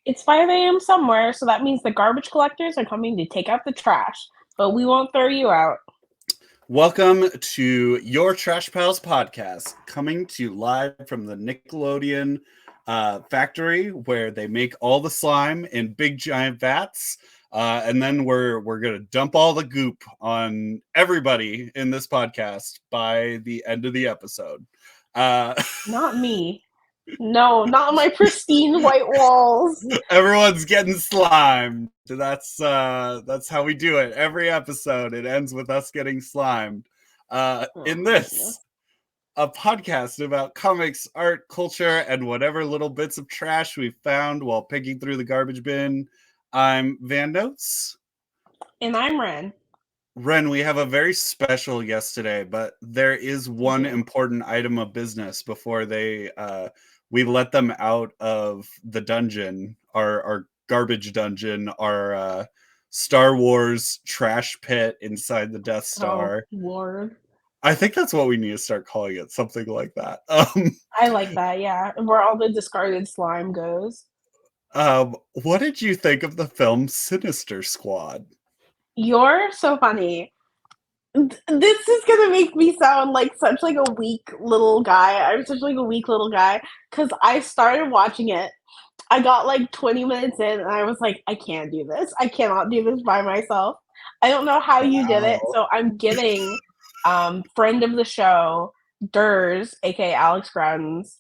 It's 5 a.m. somewhere, so that means the garbage collectors are coming to take out the trash, but we won't throw you out. Welcome to Your Trash Pals podcast, coming to you live from the Nickelodeon factory where they make all the slime in big giant vats. And then we're gonna dump all the goop on everybody in this podcast by the end of the episode. Not me. No, not my pristine white walls. Everyone's getting slimed. That's how we do it. Every episode, it ends with us getting slimed. In this, a podcast about comics, art, culture, and whatever little bits of trash we found while picking through the garbage bin. I'm Van Notes. And I'm Wren. Wren, we have a very special guest today, but there is one important item of business before we let them out of the dungeon, our garbage dungeon, our Star Wars trash pit inside the Death Star. Oh, Lord. I think that's what we need to start calling it, something like that. I like that, yeah. Where all the discarded slime goes. What did you think of the film Sinister Squad? You're so funny. This is gonna make me sound like such like a weak little guy. I'm such like a weak little guy because I started watching it. I got like 20 minutes in and I was like, I can't do this. I cannot do this by myself. I don't know how you did it, so I'm giving friend of the show, Durs, aka Alex Groudens,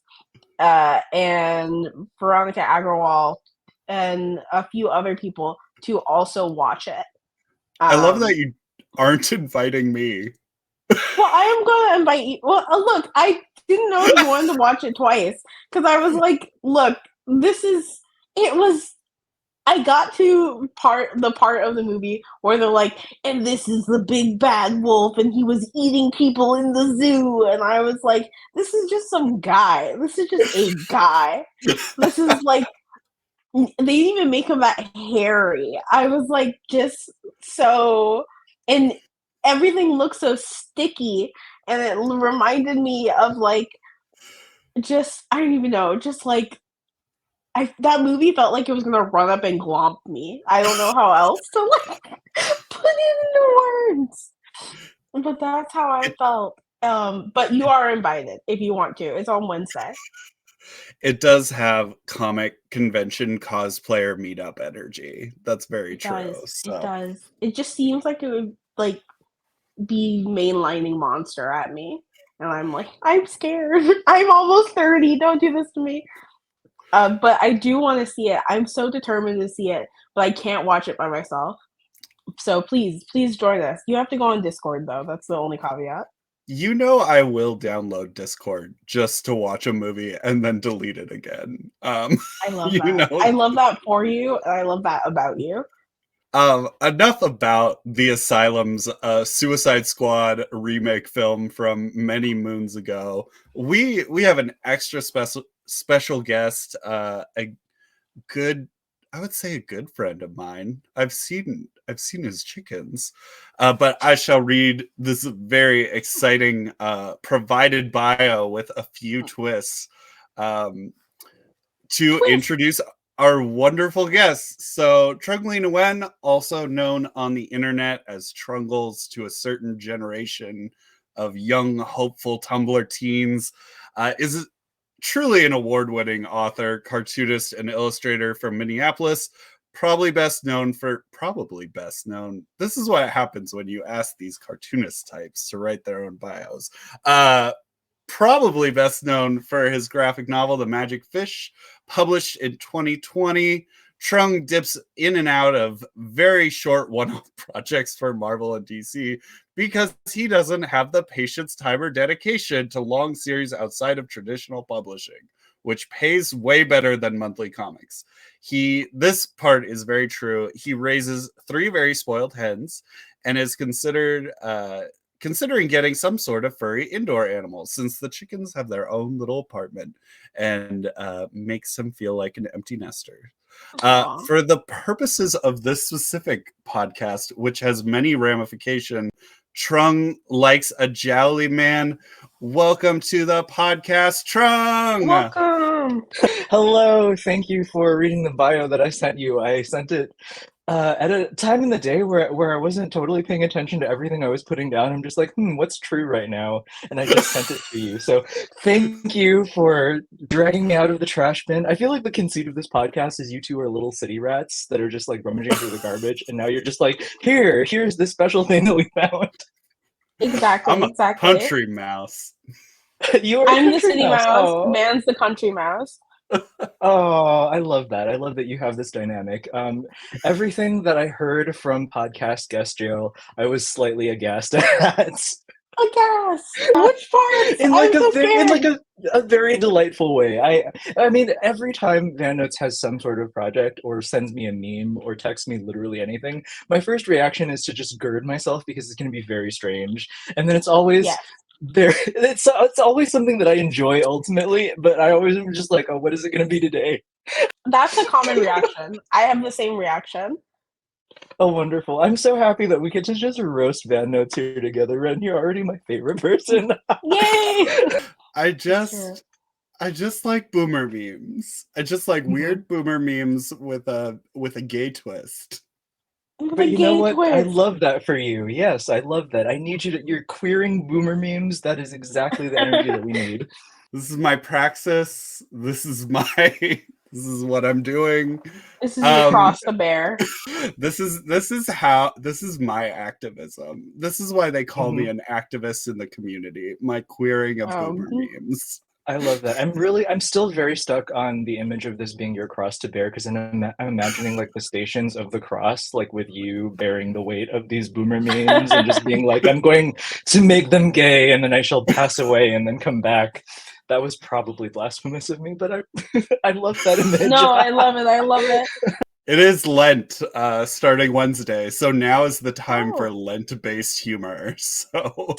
and Veronica Agrawal, and a few other people to also watch it. I love that you aren't inviting me. Well, I am going to invite you. Well, look, I didn't know you wanted to watch it twice because I was like, look, I got to the part of the movie where they're like, and this is the big bad wolf and he was eating people in the zoo. And I was like, this is just some guy. This is just a guy. This is like, they didn't even make him that hairy. I was like, just so, and everything looks so sticky. And it reminded me of like, just, I don't even know, just like, that movie felt like it was gonna run up and glomp me. I don't know how else to like put it into words, but that's how I felt. But you are invited if you want to. It's on Wednesday. It does have comic convention cosplayer meetup energy. That's very true. It does. It just seems like it would like be mainlining Monster at me, and I'm like, I'm scared. I'm almost 30. Don't do this to me. But I do want to see it. I'm so determined to see it, but I can't watch it by myself. So please join us. You have to go on Discord, though. That's the only caveat. You know I will download Discord just to watch a movie and then delete it again. I love that. I love that for you, and I love that about you. Enough about the Asylum's Suicide Squad remake film from many moons ago. We have an extra special guest, I would say a good friend of mine. I've seen his chickens, but I shall read this very exciting provided bio with a few twists to introduce our wonderful guests. So Trung Le Nguyen, also known on the internet as Trungles to a certain generation of young, hopeful Tumblr teens, is truly an award-winning author, cartoonist, and illustrator from Minneapolis. Probably best known. This is what happens when you ask these cartoonist types to write their own bios. Probably best known for his graphic novel, The Magic Fish, published in 2020. Trung dips in and out of very short one-off projects for Marvel and DC because he doesn't have the patience, time, or dedication to long series outside of traditional publishing, which pays way better than monthly comics. This part is very true. He raises 3 very spoiled hens and is considering getting some sort of furry indoor animal, since the chickens have their own little apartment and makes him feel like an empty nester. For the purposes of this specific podcast, which has many ramifications Trung likes a jowly man. Welcome to the podcast, Trung. Welcome. Hello, thank you for reading the bio that I sent you. I sent it at a time in the day where I wasn't totally paying attention to everything I was putting down. I'm just like, what's true right now? And I just sent it to you. So thank you for dragging me out of the trash bin. I feel like the conceit of this podcast is you two are little city rats that are just like rummaging through the garbage, and now you're just like, here's this special thing that we found. Exactly. I'm a country mouse. You are I'm the city mouse. Oh. Man's the country mouse. Oh, I love that. I love that you have this dynamic. Everything that I heard from podcast guest Jill, I was slightly aghast at. Aghast. Which part? In like a a very delightful way. I mean, every time Van Notes has some sort of project or sends me a meme or texts me literally anything, my first reaction is to just gird myself because it's going to be very strange. And then it's always it's always something that I enjoy ultimately, but I always am just like, oh, what is it going to be today? That's a common reaction. I have the same reaction. Oh, wonderful. I'm so happy that we get to just roast Van Notes here together, Ren. You're already my favorite person. Yay! I just like boomer memes. I just like weird boomer memes with a gay twist. But you know what? I love that for you. Yes, I love that. I need you to. You're queering boomer memes. That is exactly the energy that we need. This is my praxis. This is what I'm doing. This is the cross to bear. This is my activism. This is why they call me an activist in the community. My queering of boomer memes. I love that. I'm still very stuck on the image of this being your cross to bear, because I'm imagining like the stations of the cross, like with you bearing the weight of these boomer memes and just being like, I'm going to make them gay and then I shall pass away and then come back. That was probably blasphemous of me, but I love that image. No, I love it. I love it. It is Lent, starting Wednesday, so now is the time for Lent-based humor. So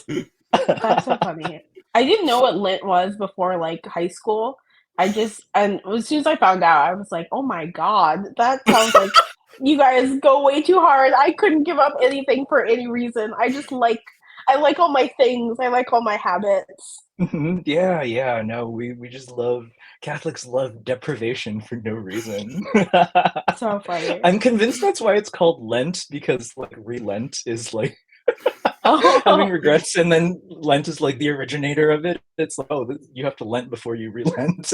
that's so funny. I didn't know what Lent was before like high school. And as soon as I found out, I was like, oh my god, that sounds like you guys go way too hard. I couldn't give up anything for any reason. I like all my things. I like all my habits. Yeah. No, we just love, Catholics love deprivation for no reason. So funny. I'm convinced that's why it's called Lent, because like relent is like having regrets, and then Lent is like the originator of it. It's like, oh, you have to Lent before you relent.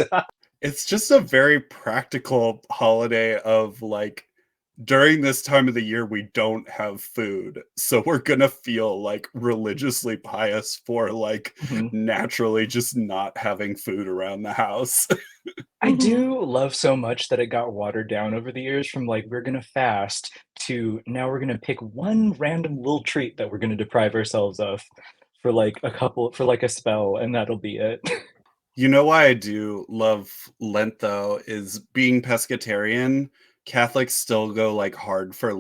It's just a very practical holiday of like, during this time of the year, we don't have food. So we're going to feel like religiously pious for like naturally just not having food around the house. I do love so much that it got watered down over the years from like, we're going to fast to now we're going to pick one random little treat that we're going to deprive ourselves of for like a spell, and that'll be it. You know why I do love Lent though, is being pescatarian. Catholics still go like hard for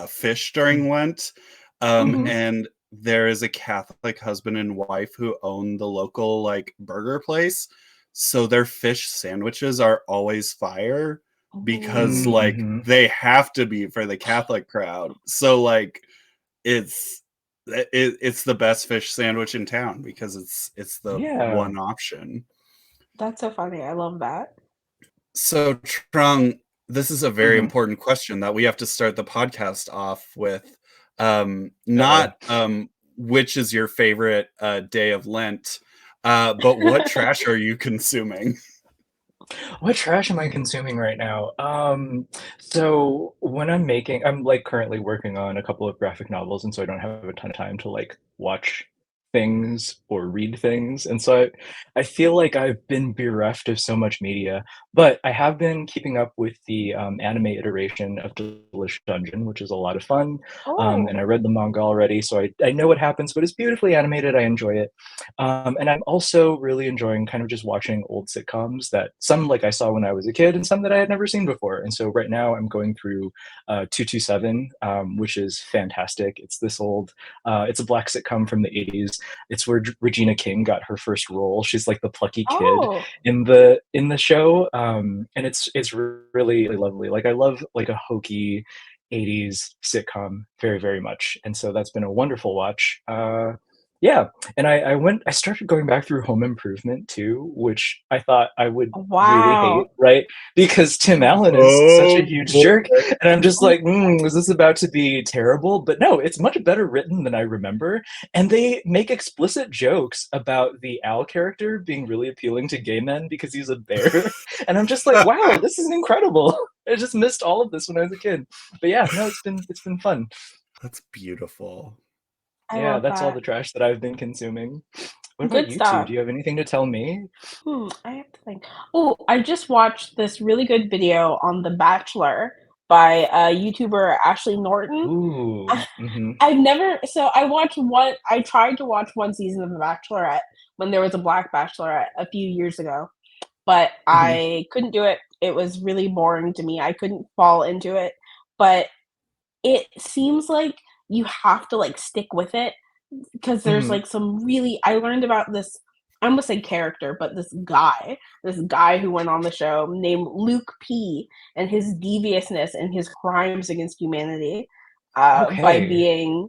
fish during Lent. And there is a Catholic husband and wife who own the local like burger place. So their fish sandwiches are always fire because like they have to be for the Catholic crowd. So like it's the best fish sandwich in town because it's the one option. That's so funny. I love that. So Trung, this is a very important question that we have to start the podcast off with. Not which is your favorite day of Lent, but what trash are you consuming? What trash am I consuming right now? So when I'm like currently working on a couple of graphic novels, and so I don't have a ton of time to like watch things or read things. And so I feel like I've been bereft of so much media, but I have been keeping up with the anime iteration of Delicious Dungeon, which is a lot of fun. And I read the manga already, so I know what happens, but it's beautifully animated. I enjoy it. And I'm also really enjoying kind of just watching old sitcoms that some like I saw when I was a kid and some that I had never seen before. And so right now I'm going through 227, which is fantastic. It's this old, it's a black sitcom from the 80s. It's where Regina King got her first role. She's like the plucky kid in the show, and it's really, really lovely. Like I love like a hokey 80s sitcom very, very much. And so that's been a wonderful watch. Yeah. And I started going back through Home Improvement too, which I thought I would really hate, Wow. right? Because Tim Allen is such a Oh huge boy. jerk. And I'm just like, is this about to be terrible? But no, it's much better written than I remember. And they make explicit jokes about the Al character being really appealing to gay men because he's a bear. And I'm just like, wow, this is incredible. I just missed all of this when I was a kid. But yeah, no, it's been fun. That's beautiful. I Yeah, love that's all that. the trash that I've been consuming. What about Good you two? stuff. Do you have anything to tell me? I have to think. Oh, I just watched this really good video on The Bachelor by YouTuber Ashley Norton. Ooh, mhm, I've never so I watched one I tried to watch one season of The Bachelorette when there was a black bachelorette a few years ago, but mhm, I couldn't do it. It was really boring to me. I couldn't fall into it, but it seems like you have to, like, stick with it because there's, mhm. like, some really I learned about this I almost say character, but this guy who went on the show named Luke P, and his deviousness and his crimes against humanity, by Okay. being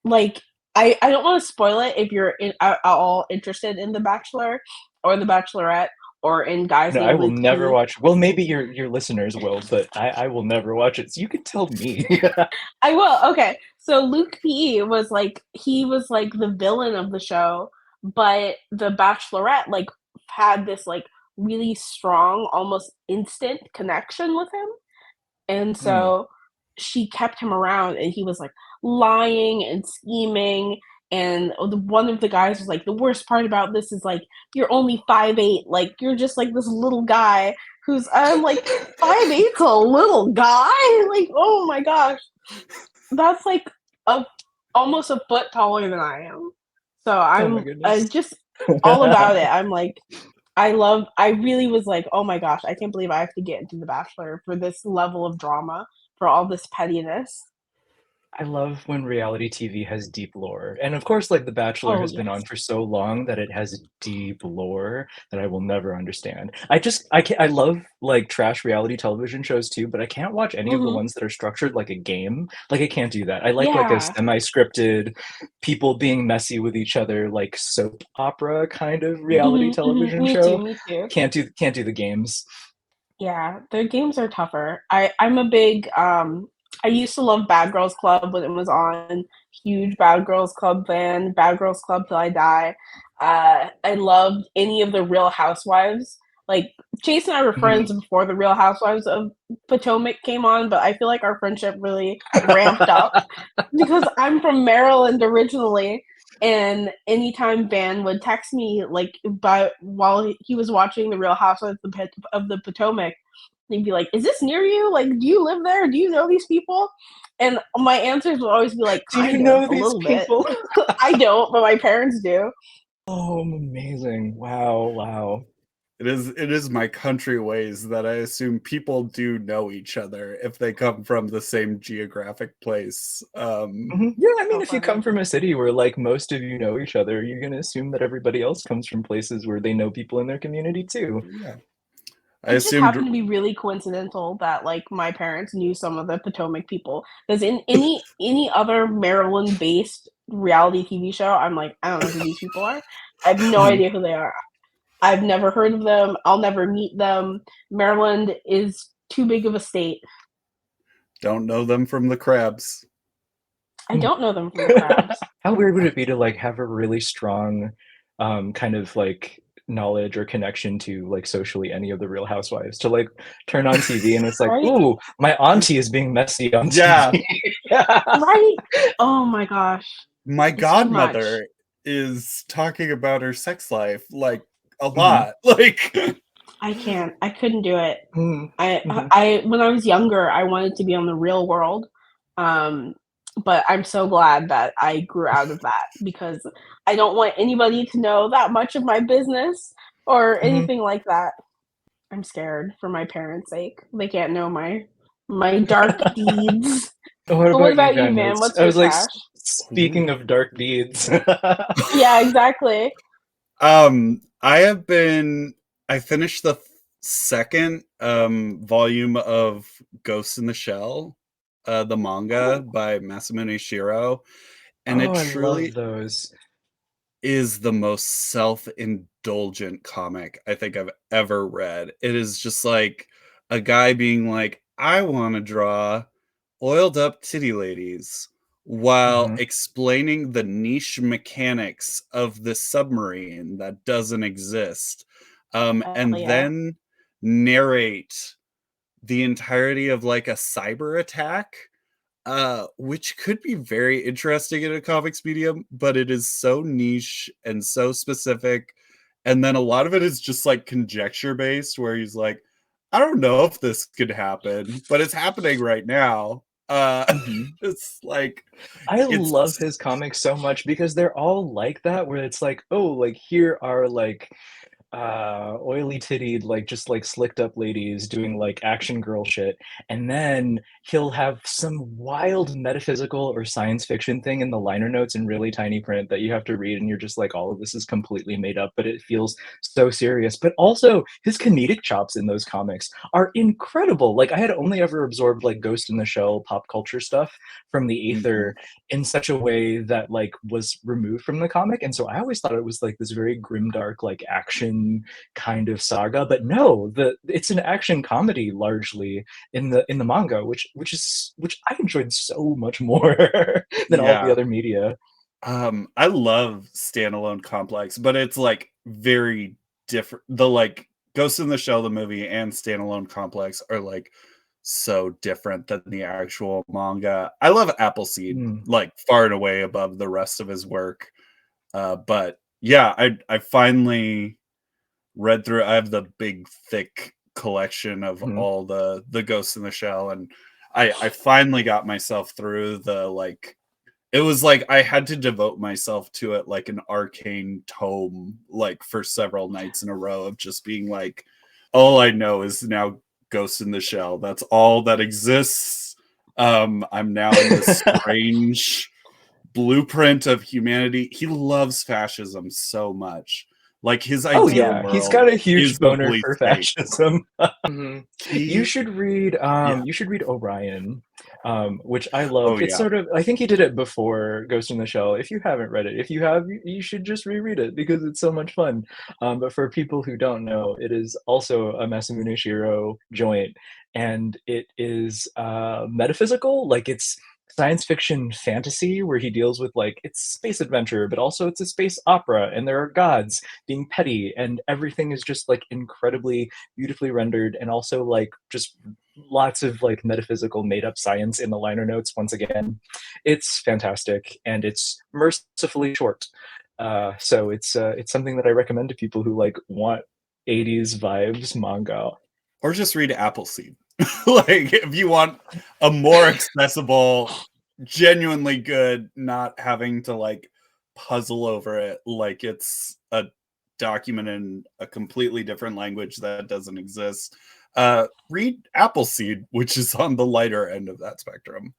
like, I don't wanna spoil it if you're at all interested in The Bachelor or The Bachelorette or in guys No, I named will Luke never P. watch well, maybe your listeners will, but I will never watch it, so you can tell me. I will, okay. So Luke P was like he was like the villain of the show, but The Bachelorette, like, had this, like, really strong, almost instant connection with him. And Mm, so she kept him around and he was like lying and scheming. And one of the guys was like, the worst part about this is like, you're only 5'8", like, you're just like this little guy who's, I'm like, 5'8"'s a little guy? Like, oh my gosh. That's like a, almost a foot taller than I am. So oh my I goodness. just all about it. I'm like, I really was like, "Oh my gosh, I can't believe I have to get into The Bachelor for this level of drama, for all this pettiness." I love when reality TV has deep lore, and of course, like, The Bachelor Oh, has been yes. on for so long that it has deep lore that I will never understand. I love, like, trash reality television shows too, but I can't watch any of the Mhm. ones that are structured like a game. Like, I can't do that. I like, a Yeah. semi-scripted, people being messy with each other, like, soap opera kind of reality Mhm, mhm. television Me too, show. me too. Can't do the games. Yeah, their games are tougher. I'm a big, I used to love Bad Girls Club when it was on, huge Bad Girls Club fan, Bad Girls Club till I die. I loved any of the Real Housewives. Like, Chase and I were Mhm. friends before the Real Housewives of Potomac came on, but I feel like our friendship really ramped up because I'm from Maryland originally, and anytime Van would text me, like, but while he was watching the Real Housewives of the Potomac, he'd be like, "Is this near you? Like, do you live there? Do you know these people?" And my answers would always be like, Do you "Kind of, know a these little bit." people? I don't, but my parents do. Oh, amazing. Wow, wow. It is my country ways that I assume people do know each other if they come from the same geographic place. Mhm. Yeah, I mean, So if you come funny. from a city where, like, most of you know each other, you're gonna assume that everybody else comes from places where they know people in their community too. Yeah. I It just assumed happened to be really coincidental that, like, my parents knew some of the Potomac people. Because in any other Maryland-based reality TV show, I'm like, "I don't know who these people are. I have no Mhm. idea who they are. I've never heard of them. I'll never meet them. Maryland is too big of a state. don't know them from the crabs. I don't know them from the crabs." How weird would it be to, like, have a really strong, kind of, like, knowledge or connection to, like, socially any of the Real Housewives to, like, turn on TV and it's like, Right? "Ooh, my auntie is being messy on Yeah, TV." Right? Oh my gosh. my It's too much. godmother is talking about her sex life like a Mhm. lot. Like I can't. I couldn't do it. Mhm. Mhm. I when I was younger, I wanted to be on The Real World, um, but I'm so glad that I grew out of that because I don't want anybody to know that much of my business or Mhm. anything like that. I'm scared for my parents' sake. They can't know my dark deeds. What But what about you, about you, Van? man? What's I your was like, trash? speaking of dark deeds. Yeah, exactly. I have been I finished the second volume of Ghost in the Shell. the manga by Masamune Shirow, and it I truly love those. is the most self-indulgent comic I think I've ever read. It is just like a guy being like, I want to draw oiled up titty ladies while Mhm. explaining the niche mechanics of the submarine that doesn't exist. Hell And yeah. then narrate the entirety of like a cyber attack, which could be very interesting in a comics medium, but it is so niche and so specific. And then a lot of it is just like conjecture based, where he's like, I don't know if this could happen, but it's happening right now. Mhm. It's like, I it's love his comics so much because they're all like that, where it's like, oh, like here are like oily tittied, like just like slicked up ladies doing like action girl shit. And then he'll have some wild metaphysical or science fiction thing in the liner notes in really tiny print that you have to read. And you're just like, all of this is completely made up, but it feels so serious. But also, his comedic chops in those comics are incredible. Like, I had only ever absorbed like Ghost in the Shell pop culture stuff from the Mhm. Aether in such a way that like was removed from the comic, and so I always thought it was like this very grimdark like action kind of saga, but no, it's an action comedy largely in the manga, which I enjoyed so much more than all the Yeah. other media. I love Standalone Complex, but it's like very different. The like Ghost in the Shell, the movie, and Standalone Complex are like so different than the actual manga. I love Appleseed, Mm, like far and away above the rest of his work. But yeah, I finally read through. I have the big thick collection of mhm, all the Ghost in the Shell, and I finally got myself through the like, it was like I had to devote myself to it like an arcane tome, like for several nights in a row of just being like, all I know is now Ghost in the Shell. That's all that exists. I'm now in this strange blueprint of humanity. He loves fascism so much. Like his oh ideal yeah, he's world got a huge is the boner police for state. fascism. Mhm. He yeah. You should read Orion, which I Oh loved. It's yeah. sort of, I think he did it before Ghost in the Shell. If you haven't read it, if you have, you should just reread it because it's so much fun. But for people who don't know, it is also a Masamune Shirow joint, and it is metaphysical. Like it's science fiction fantasy where he deals with like it's space adventure, but also it's a space opera, and there are gods being petty, and everything is just like incredibly beautifully rendered, and also like just lots of like metaphysical made up science in the liner notes. Once again, it's fantastic, and it's mercifully short. So it's something that I recommend to people who like want 80s vibes manga. Or just read Appleseed. Like if you want a more accessible, genuinely good, not having to like puzzle over it like it's a document in a completely different language that doesn't exist. Read Appleseed, which is on the lighter end of that spectrum.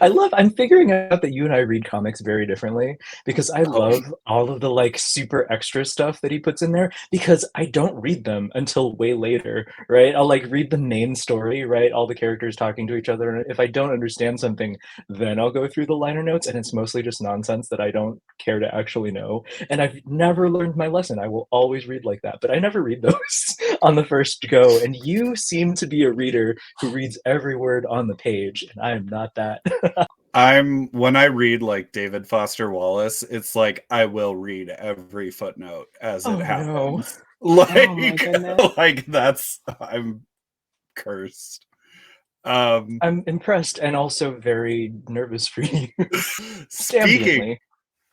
I'm figuring out that you and I read comics very differently because I Oh, love all of the like super extra stuff that he puts in there because I don't read them until way later, right? I'll like read the main story, right? All the characters talking to each other. And if I don't understand something, then I'll go through the liner notes, and it's mostly just nonsense that I don't care to actually know. And I've never learned my lesson. I will always read like that, but I never read those on the first go. And you seem to be a reader who reads every word on the page, and I am not that. I'm when I read like David Foster Wallace, it's like I will read every footnote as it Oh no. happens. Oh my Like goodness. like that's I'm cursed. Um I'm impressed and also very nervous for you. speaking Stambulantly.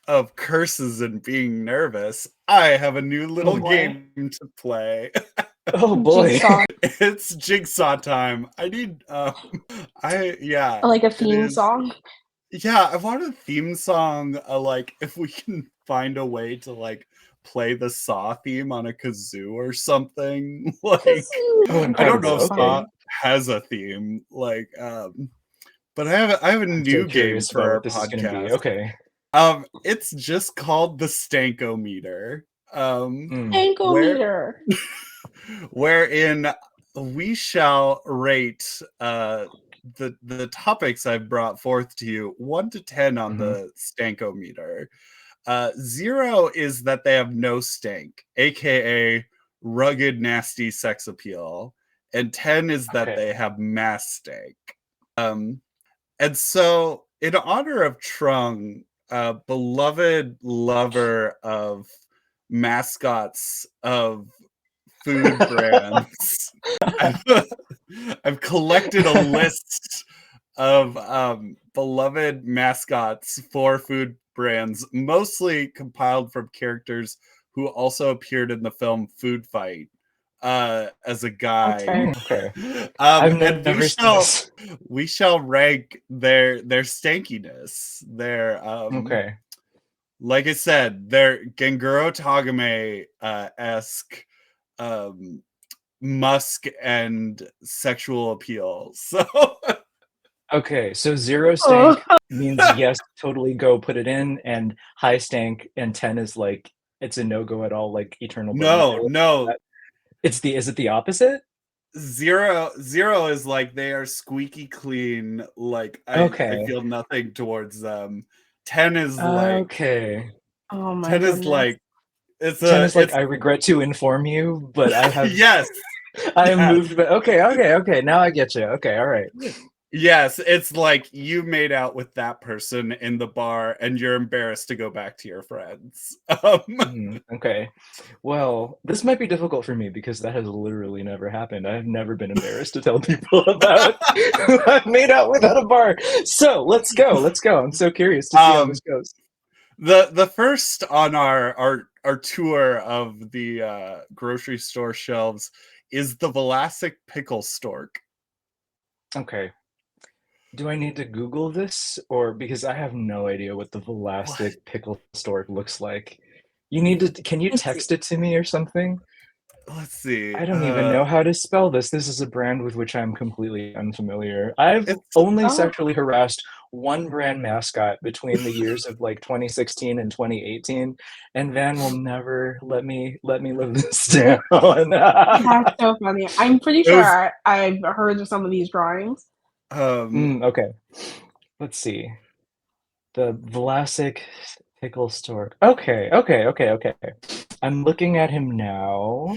of curses and being nervous, I have a new Oh little boy. game to play. Oh boy. Jigsaw. It's jigsaw time. I need I yeah, Like a it theme is. song. Yeah, I want a theme song, like if we can find a way to like play the Saw theme on a kazoo or something. Like Oh, Kazoo. I don't That's know incredible. if so Saw Okay. fun. has a theme, like but I have a I'm so new game curious for about our what this is gonna be. podcast. Okay. It's just called the Stankometer. Mm. Where Ankometer. wherein we shall rate the topics I've brought forth to you, 1 to 10 on Mhm. the Stankometer. 0 is that they have no stank, aka rugged, nasty sex appeal, and 10 is that Okay. they have mass stank. And so, in honor of Trung, a beloved lover of mascots of food brands, I've collected a list of beloved mascots for food brands, mostly compiled from characters who also appeared in the film Food Fight as a guide. Okay. I've And never seen this. we shall rank their stankiness. Their Okay. like I said, their Genguro Tagame esque musk and sexual appeal. So Okay, so 0 stank means yes, totally go put it in, and high stank and 10 is like it's a no-go at all, like eternal bonus. no, Is it the opposite? zero is like they are squeaky clean. Like I Okay. feel nothing towards them. 10 is like Okay. Oh my 10 is goodness. like it's 10 a is like, it's I regret to inform you, but I have yes. I am Yes. moved, but okay, now I get you. Okay, all right. Yes, it's like you made out with that person in the bar and you're embarrassed to go back to your friends. Okay. Well, this might be difficult for me because that has literally never happened. I've never been embarrassed to tell people about who I've made out with at a bar. So let's go. I'm so curious to see how this goes. The first on our tour of the grocery store shelves is the Vlasic pickle stork. Okay. Do I need to Google this, or because I have no idea what the What? Velastic pickle stork looks like? You need to. Can you text it to me or something? Let's see. I don't even know how to spell this. This is a brand with which I'm completely unfamiliar. I've It's only Oh. sexually harassed one brand mascot between the years of like 2016 and 2018, and Van will never let me live this down. That's so funny. I'm pretty it was sure I've heard of some of these drawings. Okay. Let's see. The Vlasic pickle stork. Okay. I'm looking at him now,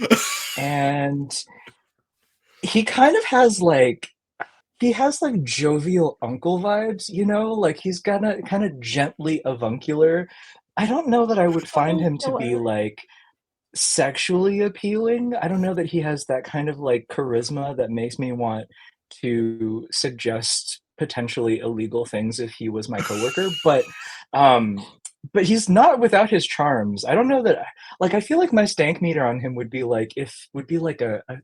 and he kind of has like jovial uncle vibes, you know? Like he's got a kind of gently avuncular. I don't know that I would find him to be like sexually appealing. I don't know that he has that kind of like charisma that makes me want to suggest potentially illegal things if he was my coworker, um but he's not without his charms. I don't know that like I feel like my stank meter on him would be like a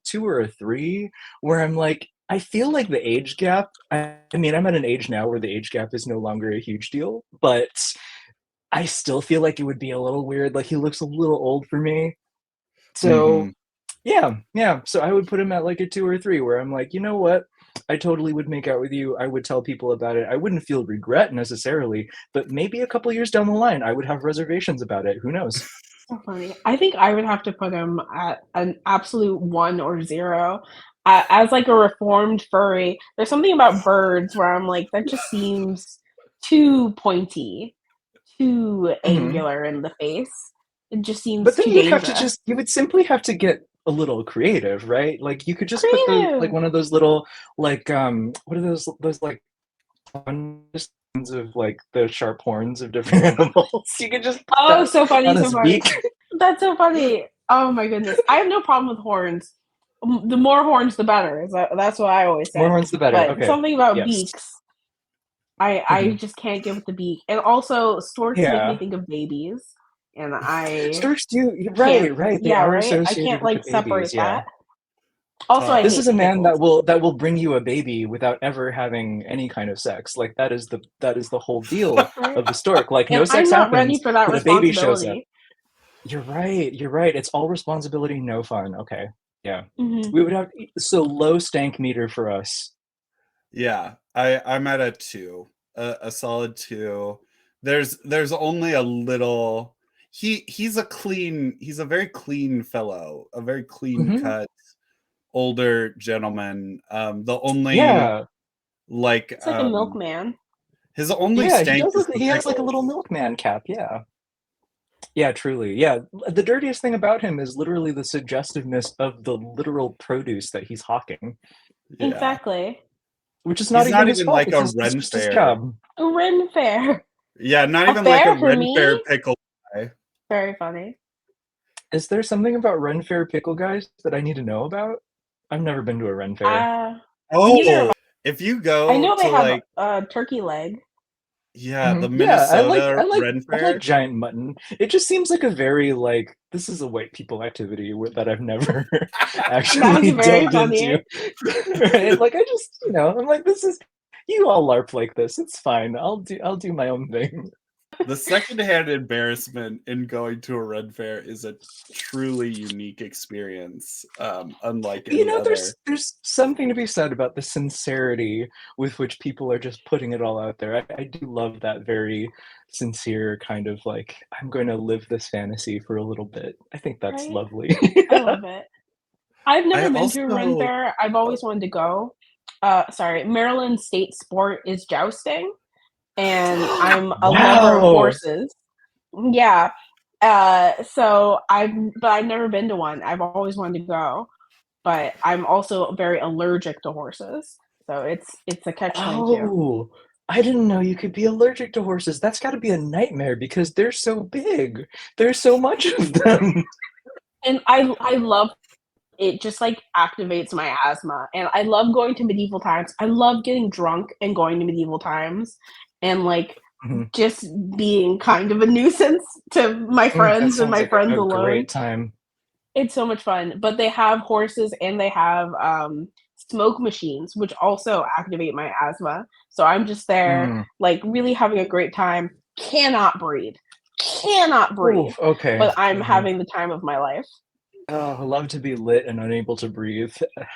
2 or a 3 where I'm like I feel like the age gap. I mean, I'm at an age now where the age gap is no longer a huge deal, but I still feel like it would be a little weird. Like he looks a little old for me. So yeah. So I would put him at like a 2 or 3 where I'm like, you know what? I totally would make out with you. I would tell people about it. I wouldn't feel regret necessarily, but maybe a couple years down the line, I would have reservations about it. Who knows? So funny. I think I would have to put him at an absolute 1 or 0. As like a reformed furry, there's something about birds where I'm like, that just seems too pointy, too angular in the face. It just seems But then too you'd have to dangerous. you would simply have to get a little creative, right? Like you could just put the like Creative! one of those little like what are those like ones of like the sharp horns of different animals. You could just put Oh, that so funny, on so his funny. beak. That's so funny. Oh my goodness. I have no problem with horns. The more horns, the better. That's what I always More say. horns the better. But Okay. something about Yes. beaks, I Mhm. just can't get with the beak. And also, storks make me Yeah. think of babies, and I Storks do. You're can't. right. They Yeah, are right. I associated can't with the like babies. separate Yeah. that. Also, I This Tough. is hate a man pickles. that will bring you a baby without ever having any kind of sex. Like that is the whole deal Right? of the stork. Like no And I'm sex not ready happens, for that but a baby shows up. responsibility. You're right. You're right. It's all responsibility, no fun. Okay. Yeah. Mhm. We would have so low stank meter for us. Yeah, I'm at a 2, a solid 2. There's only a little. He's a very clean fellow, a very clean Mhm. cut older gentleman. The only Yeah. Like It's like a milkman. his only Yeah, stank is the he has like a pickles. little milkman cap, yeah. Yeah, truly. Yeah. The dirtiest thing about him is literally the suggestiveness of the literal produce that he's hawking, Yeah. Exactly. which is not He's even not his even fault. like a It's Ren just his Fair. job. A Ren Fair. Yeah, not A even like a fair for Ren Fair me? pickle guy. Very funny. Is there something about Ren Fair pickle guys that I need to know about? I've never been to a Ren Fair. Neither have Oh, if you I go know they to have like turkey leg. yeah, the Yeah, Minnesota Ren I like Fair. giant mutton. It just seems like a very like this is a white people activity that I've never actually That's very delved funny. into. Right? Like I just, I'm like this is you all LARP like this. It's fine. I'll do my own thing. The secondhand embarrassment in going to a Ren Fair is a truly unique experience, unlike any other. There's something to be said about the sincerity with which people are just putting it all out there. I do love that very sincere kind of like, I'm going to live this fantasy for a little bit. I think that's Right? lovely. I love it. I've I never been to a Ren also Fair. I've always wanted to go. Sorry, Maryland state sport is jousting, and I'm a lover of Wow. horses. Yeah. But I've never been to one. I've always wanted to go, but I'm also very allergic to horses. So it's a catch-22. Oh, I didn't know you could be allergic to horses. That's got to be a nightmare because they're so big. There's so much of them. And I love it, just like activates my asthma. And I love going to medieval times. I love getting drunk and going to medieval times and like Mhm. just being kind of a nuisance to my That friends and sounds my like friends a alone. great time. It's so much fun. But they have horses and they have smoke machines, which also activate my asthma. So I'm just there, like really having a great time. Cannot breathe. Cannot breathe. Oof, okay. But I'm having the time of my life. Oh, I love to be lit and unable to breathe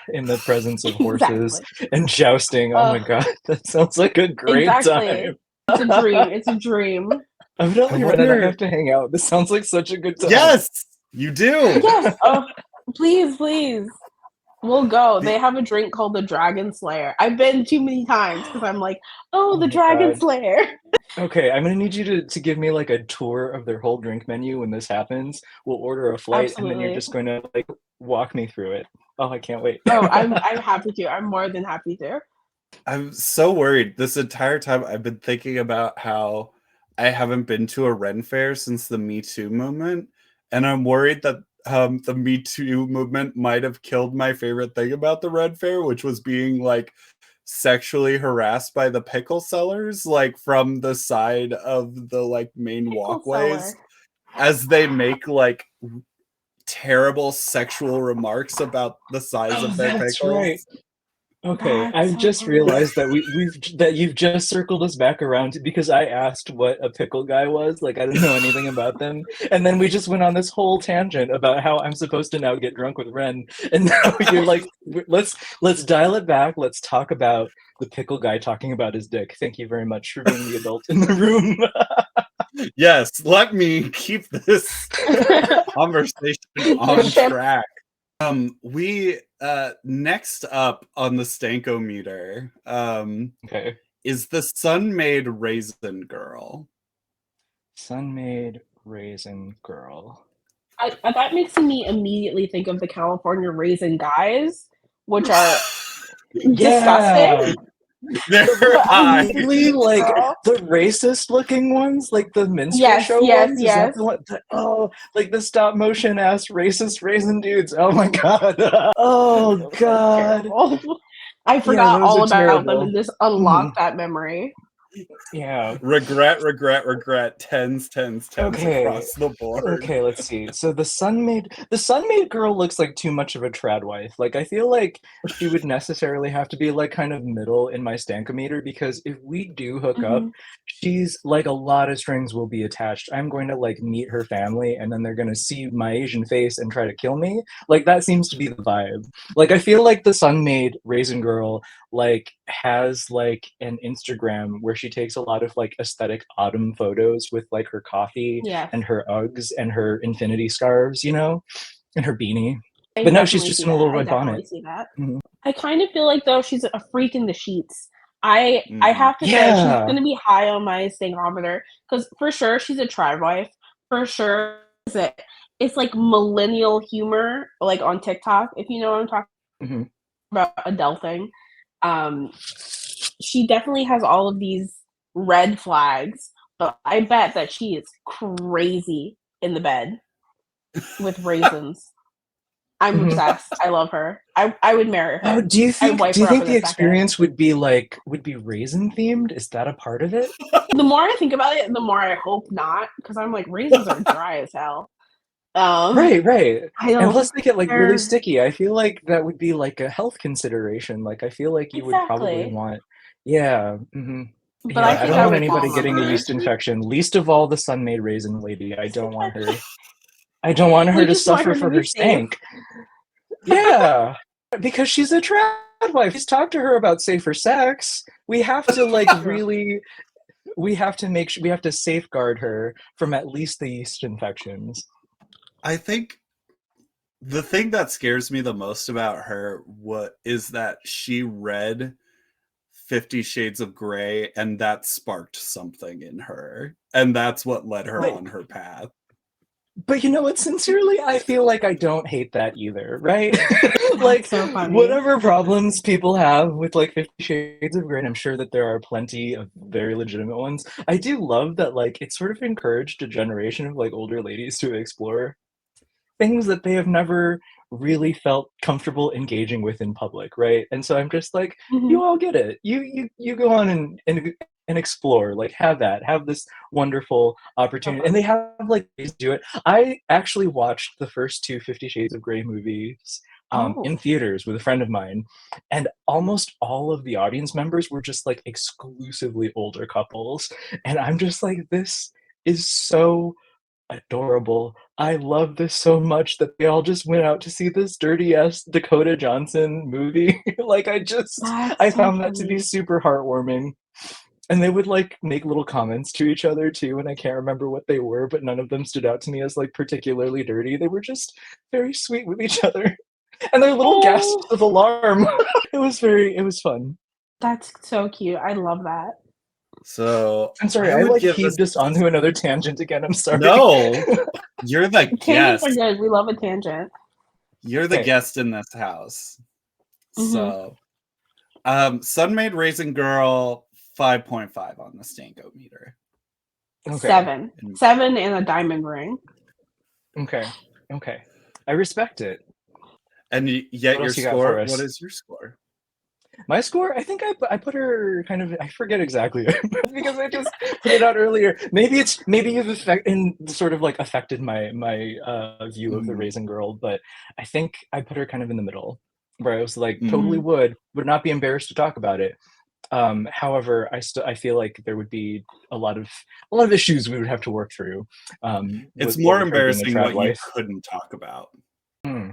in the presence of horses Exactly. and jousting. Oh my god, that sounds like a great Exactly. time. It's a dream. It's a dream. I'm telling you, Ren, I wonder. have to hang out. This sounds like such a good time. Yes, you do. Yes. Oh, please. We'll go. They have a drink called the Dragon Slayer. I've been too many times because I'm like, oh, the my Dragon God. Slayer. Okay, I'm gonna need you to give me like a tour of their whole drink menu when this happens. We'll order a flight and then you're Absolutely. just going to like walk me through it. Oh, I can't wait. Oh, I'm happy to. I'm more than happy to. I'm so worried. This entire time I've been thinking about how I haven't been to a Ren Fair since the Me Too movement, and I'm worried that the Me Too movement might have killed my favorite thing about the Ren Fair, which was being like sexually harassed by the pickle sellers, like from the side of the like main Pickle walkways, seller. as they make like terrible sexual remarks about the size of their That's pickles. right. Okay, That's I've so just funny. realized that that you've just circled us back around because I asked what a pickle guy was. Like I didn't know anything about them, and then we just went on this whole tangent about how I'm supposed to now get drunk with Ren, and now you're like, let's dial it back. Let's talk about the pickle guy talking about his dick. Thank you very much for being the adult in the room. Yes, let me keep this conversation on track. We next up on the Stankometer Okay. is the Sun-Made Raisin Girl. Sun-Made Raisin Girl. That makes me immediately think of the California Raisin Guys, which are disgusting. They're high. Really, like the racist looking ones, like the minstrel show ones. Is that the one? Like the stop motion ass racist raisin dudes. Oh my god. Oh god. Terrible. I forgot all about them and just unlocked Mm-hmm. that memory. Yeah. Regret. Tens Okay. across the board. Okay, let's see. So the Sun-Made girl looks like too much of a trad wife. Like I feel like she would necessarily have to be like kind of middle in my Stankometer because if we do hook up, she's like a lot of strings will be attached. I'm going to like meet her family and then they're going to see my Asian face and try to kill me. Like that seems to be the vibe. Like I feel like the Sun-Made Raisin Girl like has like an Instagram where she takes a lot of like aesthetic autumn photos with like her coffee and her Uggs and her infinity scarves, you know, and her beanie. But now she's just in a little red bonnet. I kind of feel like though she's a freak in the sheets. I have to say she's Yeah. gonna be high on my Stankometer because for sure she's a tribe wife. For sure, it's like millennial humor, like on TikTok, if you know what I'm talking Mhm. about, adulting. Um, she definitely has all of these red flags, but I bet that she is crazy in the bed with raisins. I'm Mhm. obsessed. I love her. I would marry Oh, her. I'd wipe her up in the a second. experience would be raisin themed? Is that a part of it? The more I think about it, the more I hope not, because I'm like raisins are dry as hell. Right, right. I And don't. plus they get like really They're sticky. I feel like that would be like a health consideration. Like I feel like you would probably exactly, want, yeah, mhm. but I Yeah, I think don't I want would anybody fall in love getting with a her. yeast infection, least of all the sun-made raisin lady. I don't want her We to just want suffer her to for be her safe. stank. Yeah, because she's a trad wife. Please talk to her about safer sex. We have to like True. really, we have to make sure we have to safeguard her from at least the yeast infections. I think the thing that scares me the most about her is that she read 50 Shades of Grey and that sparked something in her. And that's what led her But on her path. but you know what? Sincerely, I feel like I don't hate that either, right? That's Like so funny. whatever problems people have with like 50 Shades of Grey, and I'm sure that there are plenty of very legitimate ones. I do love that like it sort of encouraged a generation of like older ladies to explore things that they have never really felt comfortable engaging with in public, right? And so I'm just like, Mhm. you all get it. You go on and explore, like have this wonderful opportunity. And they have like ways to do it. I actually watched the first two 50 Shades of Grey movies Oh, in theaters with a friend of mine, and almost all of the audience members were just like exclusively older couples. And I'm just like, this is so adorable. I love this so much that they all just went out to see this dirty ass Dakota Johnson movie. Like I that's so found that to be funny. super heartwarming. And they would like make little comments to each other too, and I can't remember what they were, but none of them stood out to me as like particularly dirty. They were just very sweet with each other. And their little gasps Oh, of alarm. It was fun. that's so cute. I love that. So I'm sorry, I I would like give this. heaved us onto another tangent again. I'm sorry. No, you're the Tangents are guest. good. We love a tangent. You're the Okay. guest in this house. Mhm. So, Sun-Made Raisin Girl, 5.5 on the Stankometer. Okay. 7. 7 and a diamond ring. Okay. Okay. I respect it. And yet What your else you got for score, what us? is your score? My score, I think I put her kind of, I forget exactly because I just put it out earlier. Maybe you've sort of like affected my view of the Mm, Raisin Girl, but I think I put her kind of in the middle, where I was like totally mm. Mhm. would not be embarrassed to talk about it. However, I feel like there would be a lot of issues we would have to work through It's with more her being a embarrassing trad what you wife. couldn't talk about. Hmm.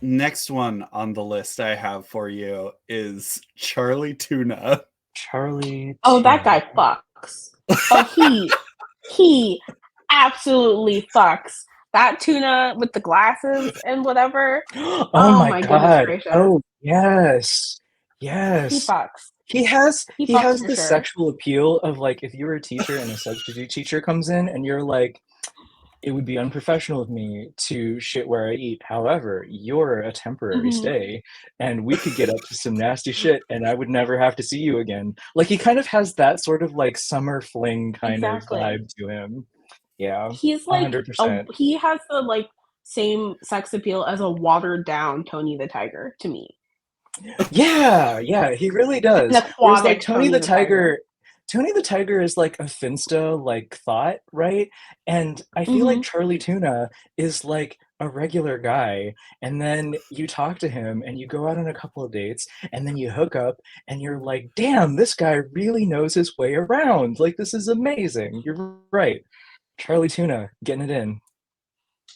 Next one on the list I have for you is Charlie Tuna. Charlie Oh, that guy Tuna. fucks. Oh, he absolutely fucks. That tuna with the glasses and whatever. Oh Oh my my goodness god. gracious. Oh, yes. He Yes. fucks. He He fucks has for the sure. sexual appeal of like if you're a teacher and a substitute teacher comes in and you're like, it would be unprofessional of me to shit where I eat. However, you're a temporary Mhm. stay and we could get up to some nasty shit and I would never have to see you again. Like he kind of has that sort of like summer fling kind of Exactly. vibe to him. Yeah. He's like a 100%. he has the like same sex appeal as a watered down Tony the Tiger to me. Yeah, yeah, he really An does. Whereas like aquatic Tony the Tiger. Tony the Tiger is like a Finsta like thought, right? And I feel like Mhm. Charlie Tuna is like a regular guy, and then you talk to him and you go out on a couple of dates and then you hook up and you're like, "Damn, this guy really knows his way around. Like this is amazing." You're right. Charlie Tuna getting it in.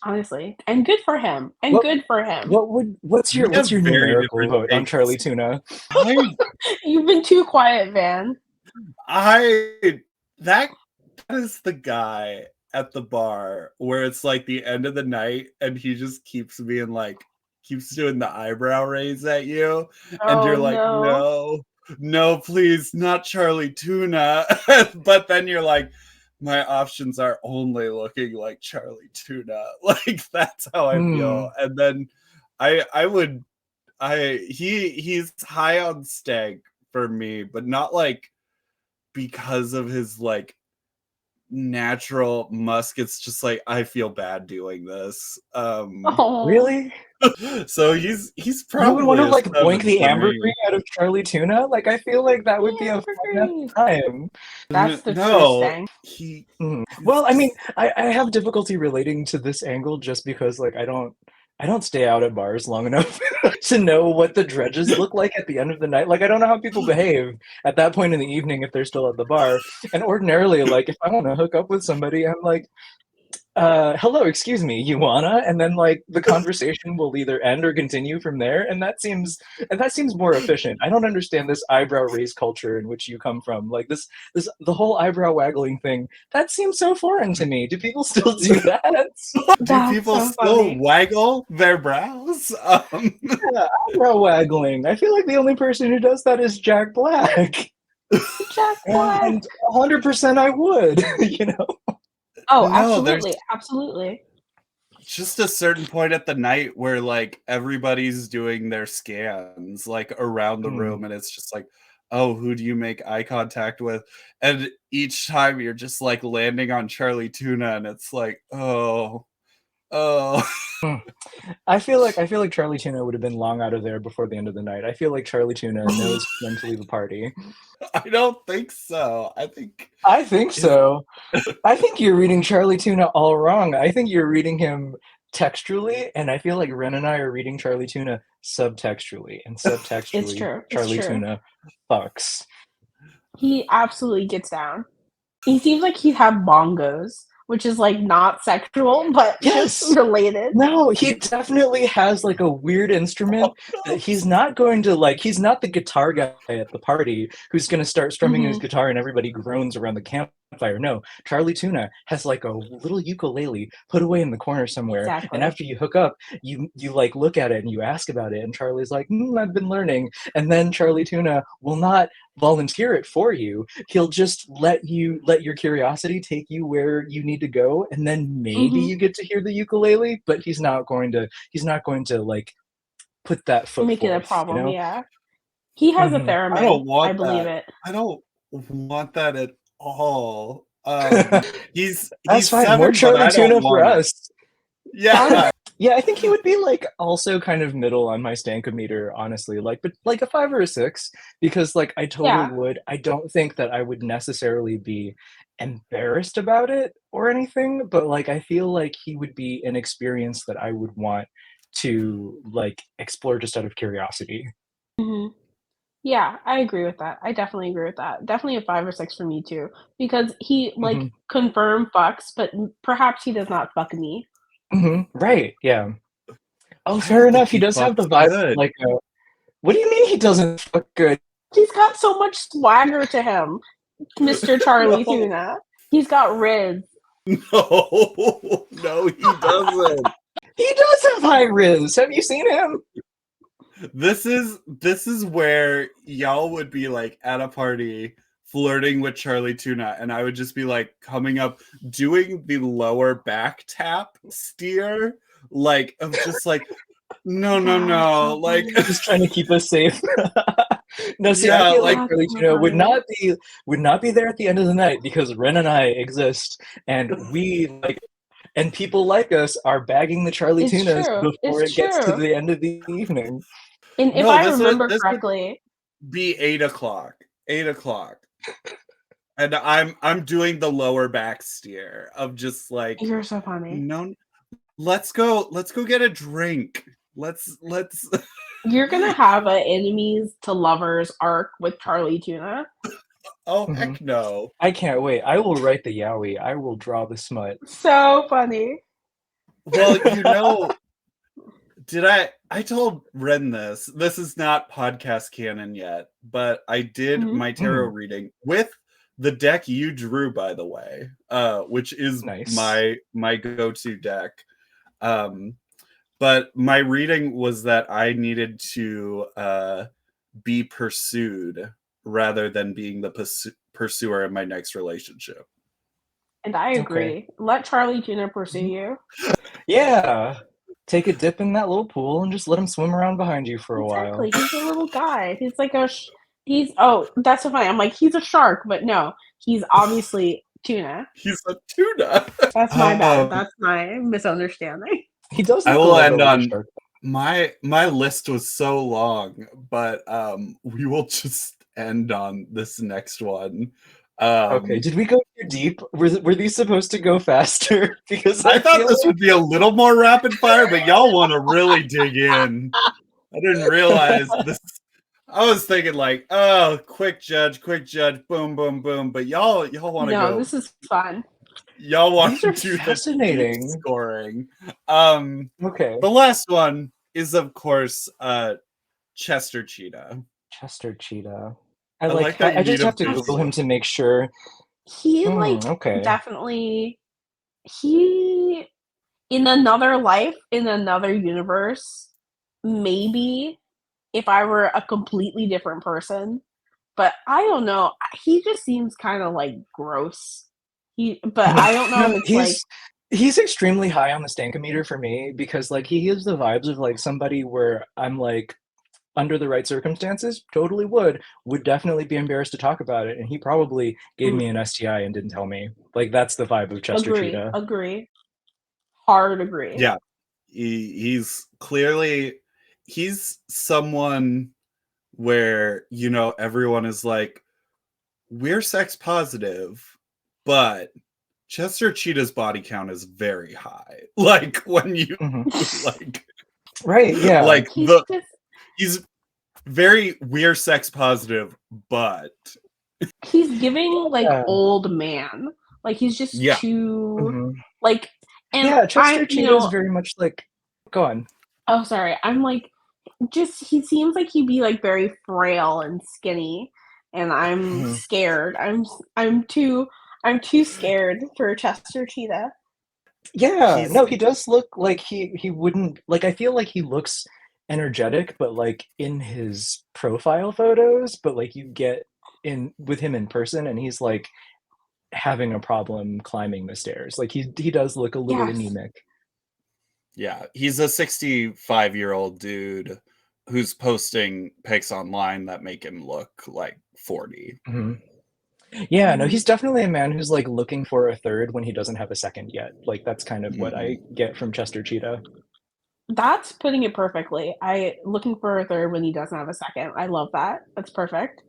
Honestly. And good for him. And What good for him. We what's have your very numerical different vote on takes. Charlie Tuna? I You've been too quiet, Van. I that is the guy at the bar where it's like the end of the night and he just keeps being like keeps doing the eyebrow raise at you and you're Oh like no. no no, please, not Charlie Tuna. But then you're like, my options are only looking like Charlie Tuna. Like that's how I feel. And then he's high on Stank for me, but not like because of his like natural musk. It's just like I feel bad doing this. Really? So he's probably You would want to like 7 boink the for me. ambergris out of Charlie Tuna? Like I feel like that would be a fun enough time. That's the No, truest he. Well, I mean, I have difficulty relating to this angle just because like I don't stay out at bars long enough to know what the dredges look like at the end of the night. Like I don't know how people behave at that point in the evening if they're still at the bar. And ordinarily, like if I want to hook up with somebody, I'm like, hello, excuse me, you wanna? And then like the conversation will either end or continue from there, and that seems more efficient. I don't understand this eyebrow raise culture in which you come from. Like this the whole eyebrow waggling thing, that seems so foreign to me. Do people still do that? Do people so still funny. waggle their brows? Yeah, eyebrow waggling. I feel like the only person who does that is Jack Black. Jack Black. And 100% I would, you know. Oh, No, absolutely. Just a certain point at the night where like everybody's doing their scans like around the room, and it's just like, oh, who do you make eye contact with? And each time you're just like landing on Charlie Tuna, and it's like, oh. I feel like Charlie Tuna would have been long out of there before the end of the night. I feel like Charlie Tuna knows when to leave a party. I don't think so. I think so. I think you're reading Charlie Tuna all wrong. I think you're reading him textually, and I feel like Wren and I are reading Charlie Tuna subtextually, and subtextually It's true. Charlie Tuna fucks. He absolutely gets down. He seems like he'd have bongos, which is like not sexual, but just related. No, he definitely has like a weird instrument that he's not going to like. He's not the guitar guy at the party who's going to start strumming his guitar and everybody groans around the campfire. No, Charlie Tuna has like a little ukulele put away in the corner somewhere. Exactly. And after you hook up, you like look at it and you ask about it, and Charlie's like, I've been learning. And then Charlie Tuna will not volunteer it for you. He'll just let your curiosity take you where you need to go, and then maybe you get to hear the ukulele, but he's not going to like put that foot make forth, it a problem. you know? Yeah, he has a theremin. I don't want I believe it. I don't want that at all. He's That's fine. 7, More Charlie Tuna for it. us. Yeah. Yeah, I think he would be like also kind of middle on my Stankometer, honestly. Like, but like a 5 or a 6, because like I totally would. I don't think that I would necessarily be embarrassed about it or anything, but like I feel like he would be an experience that I would want to like explore just out of curiosity. Yeah, I agree with that. I definitely agree with that. Definitely a 5 or 6 for me too, because he like confirmed fucks, but perhaps he does not fuck me. Right, yeah. Oh, fair enough. He does have the vibe of, like a... What do you mean he doesn't fuck good? He's got so much swagger to him, Mr. Charlie Tuna. He's got riz. No, he doesn't. He does have high riz. Have you seen him? This is where y'all would be like at a party flirting with Charlie Tuna, and I would just be like coming up doing the lower back tap steer, like of just like no, like just trying to keep us safe. No, see, yeah, I feel like Charlie Tuna would not be there at the end of the night because Wren and I exist, and we like, and people like us are bagging the Charlie Tunas before it gets to the end of the evening. And if I remember correctly, be 8 o'clock, and I'm doing the lower back steer of just like, you're so funny. No, let's go get a drink. Let's. You're gonna have an enemies to lovers arc with Charlie Tuna. Oh heck no! I can't wait. I will write the yaoi. I will draw the smut. So funny. Well, you know, I told Wren this. This is not podcast canon yet, but I did my tarot reading with the deck you drew, by the way, which is nice. my go-to deck. But my reading was that I needed to be pursued rather than being the pursuer in my next relationship. And I agree. Okay. Let Charlie Tuna pursue you. Yeah. Take a dip in that little pool and just let him swim around behind you for a while. Exactly. He's a little guy. He's like that's so funny. I'm like, he's a shark, but no, he's obviously tuna. He's a tuna. That's my bad. That's my misunderstanding. He does I look a will little end bit like a on shark. my list was so long, but we will just end on this next one. Okay, did we go too deep? Were these supposed to go faster? Because I thought feel this like would be a little more rapid fire, but y'all want to really dig in. I didn't realize this. I was thinking like, oh, quick judge, boom, boom, boom. But y'all want to No, go. this is fun. Y'all want these to are do the deep fascinating. scoring. Okay. The last one is, of course, Chester Cheetah. Chester Cheetah. I like that you I just need have a to Google visual. him to make sure. He like Okay. definitely he in another life, in another universe, maybe if I were a completely different person, but I don't know. He just seems kind of like gross. But I don't know if it's like he's extremely high on the Stankometer for me because like he gives the vibes of like somebody where I'm like under the right circumstances, totally would definitely be embarrassed to talk about it, and he probably gave me an STI and didn't tell me. Like that's the vibe of Chester Cheetah. Agree. Hard agree. Yeah, he's clearly someone where everyone is like, we're sex positive, but Chester Cheetah's body count is very high. Like when you like, right? Yeah, like he's very we're sex positive, but he's giving like old man. Like he's just too like. And Chester Cheetah is very much like. Go on. Oh, sorry. I'm like, he seems like he'd be like very frail and skinny, and I'm scared. I'm too scared for Chester Cheetah. Yeah, no, he does look like he wouldn't like. I feel like he looks energetic, but like in his profile photos, but like you get in with him in person, and he's like having a problem climbing the stairs. Like he does look a little anemic. Yeah, he's a 65-year-old dude who's posting pics online that make him look like 40. Yeah, no, he's definitely a man who's like looking for a third when he doesn't have a second yet. Like that's kind of what I get from Chester Cheetah. That's putting it perfectly. Looking for a third when he doesn't have a second. I love that. That's perfect.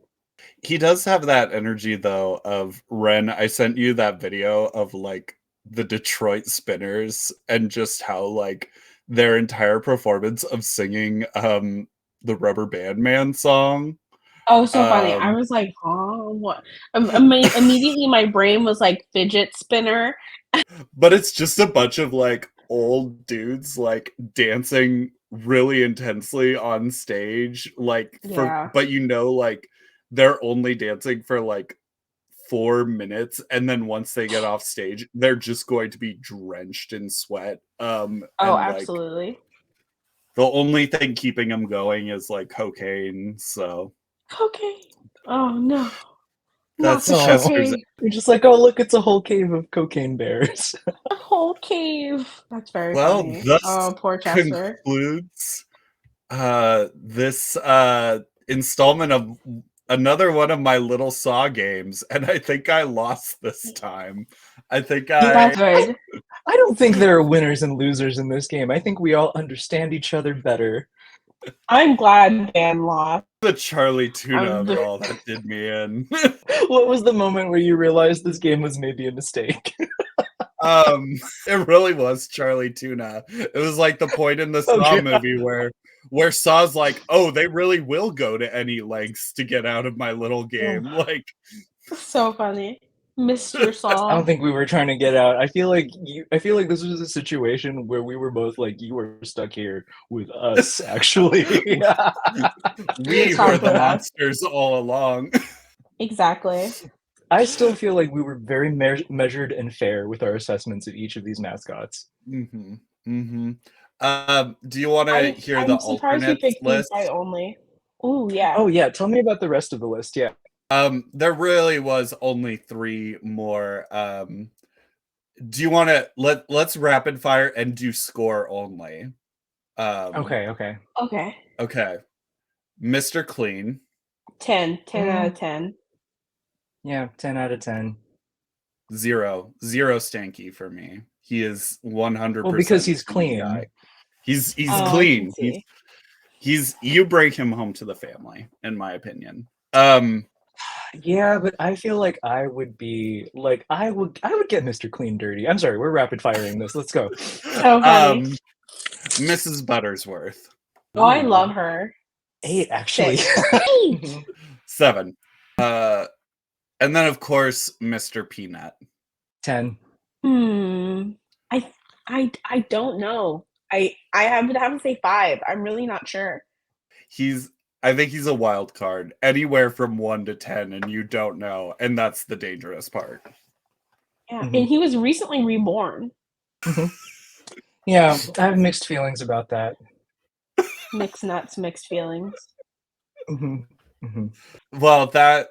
He does have that energy though of Wren. I sent you that video of like the Detroit Spinners and just how like their entire performance of singing the Rubber Band Man song. Oh, so funny. I was like, huh? What? Immediately my brain was like fidget spinner. But it's just a bunch of like old dudes like dancing really intensely on stage, like but like they're only dancing for like 4 minutes, and then once they get off stage they're just going to be drenched in sweat. And absolutely. Like, the only thing keeping them going is like cocaine. So cocaine. Oh no. That's Chester's. You're just like, oh look, it's a whole cave of cocaine bears. A whole cave. That's very funny. Thus poor Chester. Concludes this installment of another one of my little Saw games, and I think I lost this time. That's good. I don't think there are winners and losers in this game. I think we all understand each other better. I'm glad Dan lost. The Charlie Tuna of it all that did me in. What was the moment where you realized this game was maybe a mistake? It really was Charlie Tuna. It was like the point in the Saw movie where Saw's like, oh, they really will go to any lengths to get out of my little game. Like, so funny. Mr. Saw. I don't think we were trying to get out. I feel like this was a situation where we were both like, you were stuck here with us, actually. We were the monsters all along. Exactly. I still feel like we were very measured and fair with our assessments of each of these mascots. Do you want to hear the alternate list? Only. Oh yeah. Oh yeah, tell me about the rest of the list. Yeah. There really was only 3 more. Do you want to let's rapid fire and do score only? Okay. Okay. Mr. Clean. 10 out of 10. Yeah, 10 out of 10. 0 stanky for me. He is 100%. Well, because he's clean clean. guy. He's Oh, I can clean. see. He's you bring him home to the family, in my opinion. Yeah, but I feel like I would be like I would get Mr. Clean dirty. I'm sorry, we're rapid firing this. Let's go. So funny. Mrs. Buttersworth. Oh, I love her. 8 actually. 8. 7. And then of course Mr. Peanut. 10. I don't know. I would have to say 5. I'm really not sure. I think he's a wild card. Anywhere from 1 to 10, and you don't know, and that's the dangerous part. Yeah, and he was recently reborn. Yeah, I have mixed feelings about that. Mixed nuts, mixed feelings. Well, that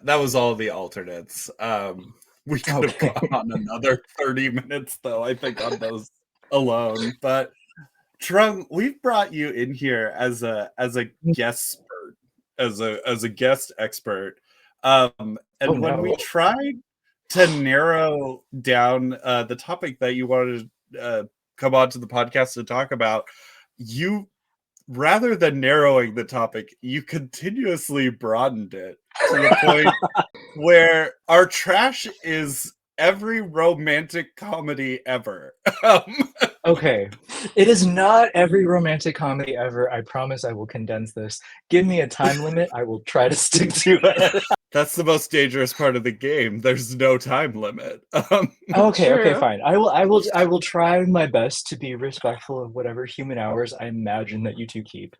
was all the alternates. We could have gone on another 30 minutes, though, I think, on those alone. But Trung, we've brought you in here as a guest expert, as a guest expert. And when we tried to narrow down the topic that you wanted to come onto the podcast to talk about, you, rather than narrowing the topic, you continuously broadened it to the point where our trash is every romantic comedy ever. Okay. It is not every romantic comedy ever. I promise I will condense this. Give me a time limit. I will try to stick to it. That's the most dangerous part of the game. There's no time limit. Okay, fine. I will try my best to be respectful of whatever human hours I imagine that you two keep.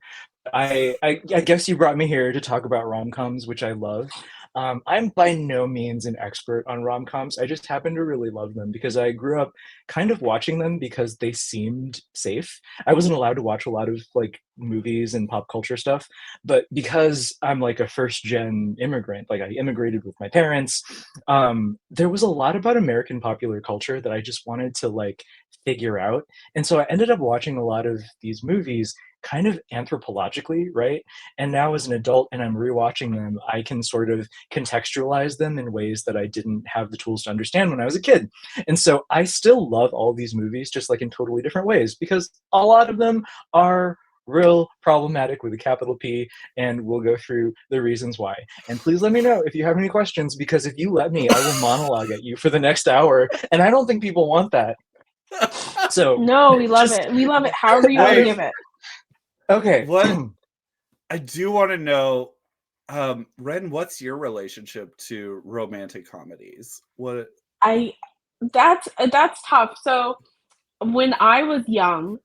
I guess you brought me here to talk about rom-coms, which I love. I'm by no means an expert on rom-coms. I just happen to really love them because I grew up kind of watching them because they seemed safe. I wasn't allowed to watch a lot of like movies and pop culture stuff, but because I'm like a first gen immigrant, like I immigrated with my parents, there was a lot about American popular culture that I just wanted to like figure out. And so I ended up watching a lot of these movies kind of anthropologically, right? And now as an adult and I'm rewatching them, I can sort of contextualize them in ways that I didn't have the tools to understand when I was a kid. And so I still love all these movies, just like in totally different ways, because a lot of them are real problematic with a capital P, and we'll go through the reasons why. And please let me know if you have any questions, because if you let me, I will monologue at you for the next hour, and I don't think people want that. So no, we love it. We love it. However you want to give it. Okay. What I do want to know, Wren, what's your relationship to romantic comedies? That's tough. So when I was young,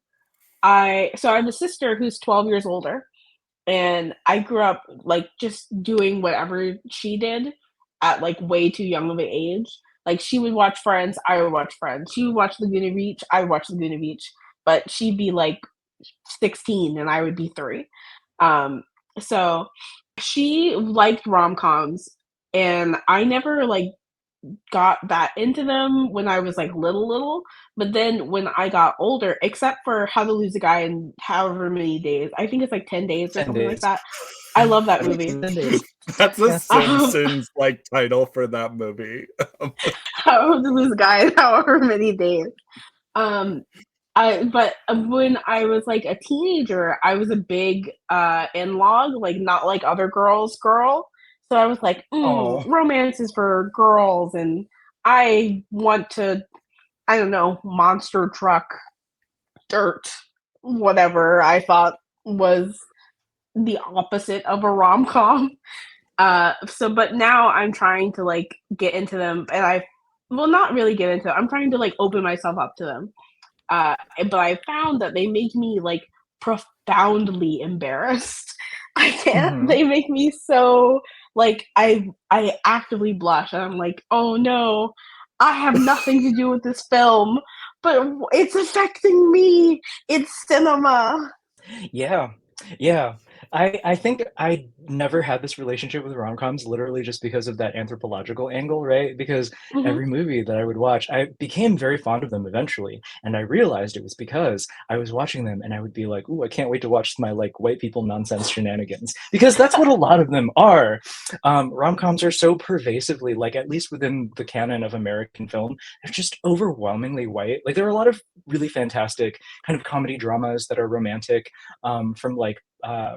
I have a sister who's 12 years older, and I grew up like just doing whatever she did at like way too young of an age. Like she would watch Friends, I would watch Friends. She would watch Laguna Beach, I would watch Laguna Beach. But she'd be like 16 and I would be 3. So she liked rom-coms, and I never like got that into them when I was like little. But then when I got older, except for How to Lose a Guy in however many days, I think it's like 10 days or 10 something days. like that. I love that movie. That's a Simpsons like title for that movie. How to Lose a Guy in however many days. But when I was like a teenager, I was a big in-log, like not like other girls girl. So I was like, romance is for girls, and I want to, I don't know, monster truck, dirt, whatever I thought was the opposite of a rom-com. But now I'm trying to like get into them, and not really get into them. I'm trying to like open myself up to them. But I found that they make me like profoundly embarrassed. I can't. Mm-hmm. They make me so like I actively blush, and I'm like, oh no, I have nothing to do with this film, but it's affecting me. It's cinema. Yeah. I think I never had this relationship with rom-coms literally just because of that anthropological angle, right? Because Mhm. every movie that I would watch, I became very fond of them eventually, and I realized it was because I was watching them and I would be like, "Ooh, I can't wait to watch my like white people nonsense shenanigans," because that's what a lot of them are. Rom-coms are so pervasively, like at least within the canon of American film, they're just overwhelmingly white. Like there are a lot of really fantastic kind of comedy dramas that are romantic,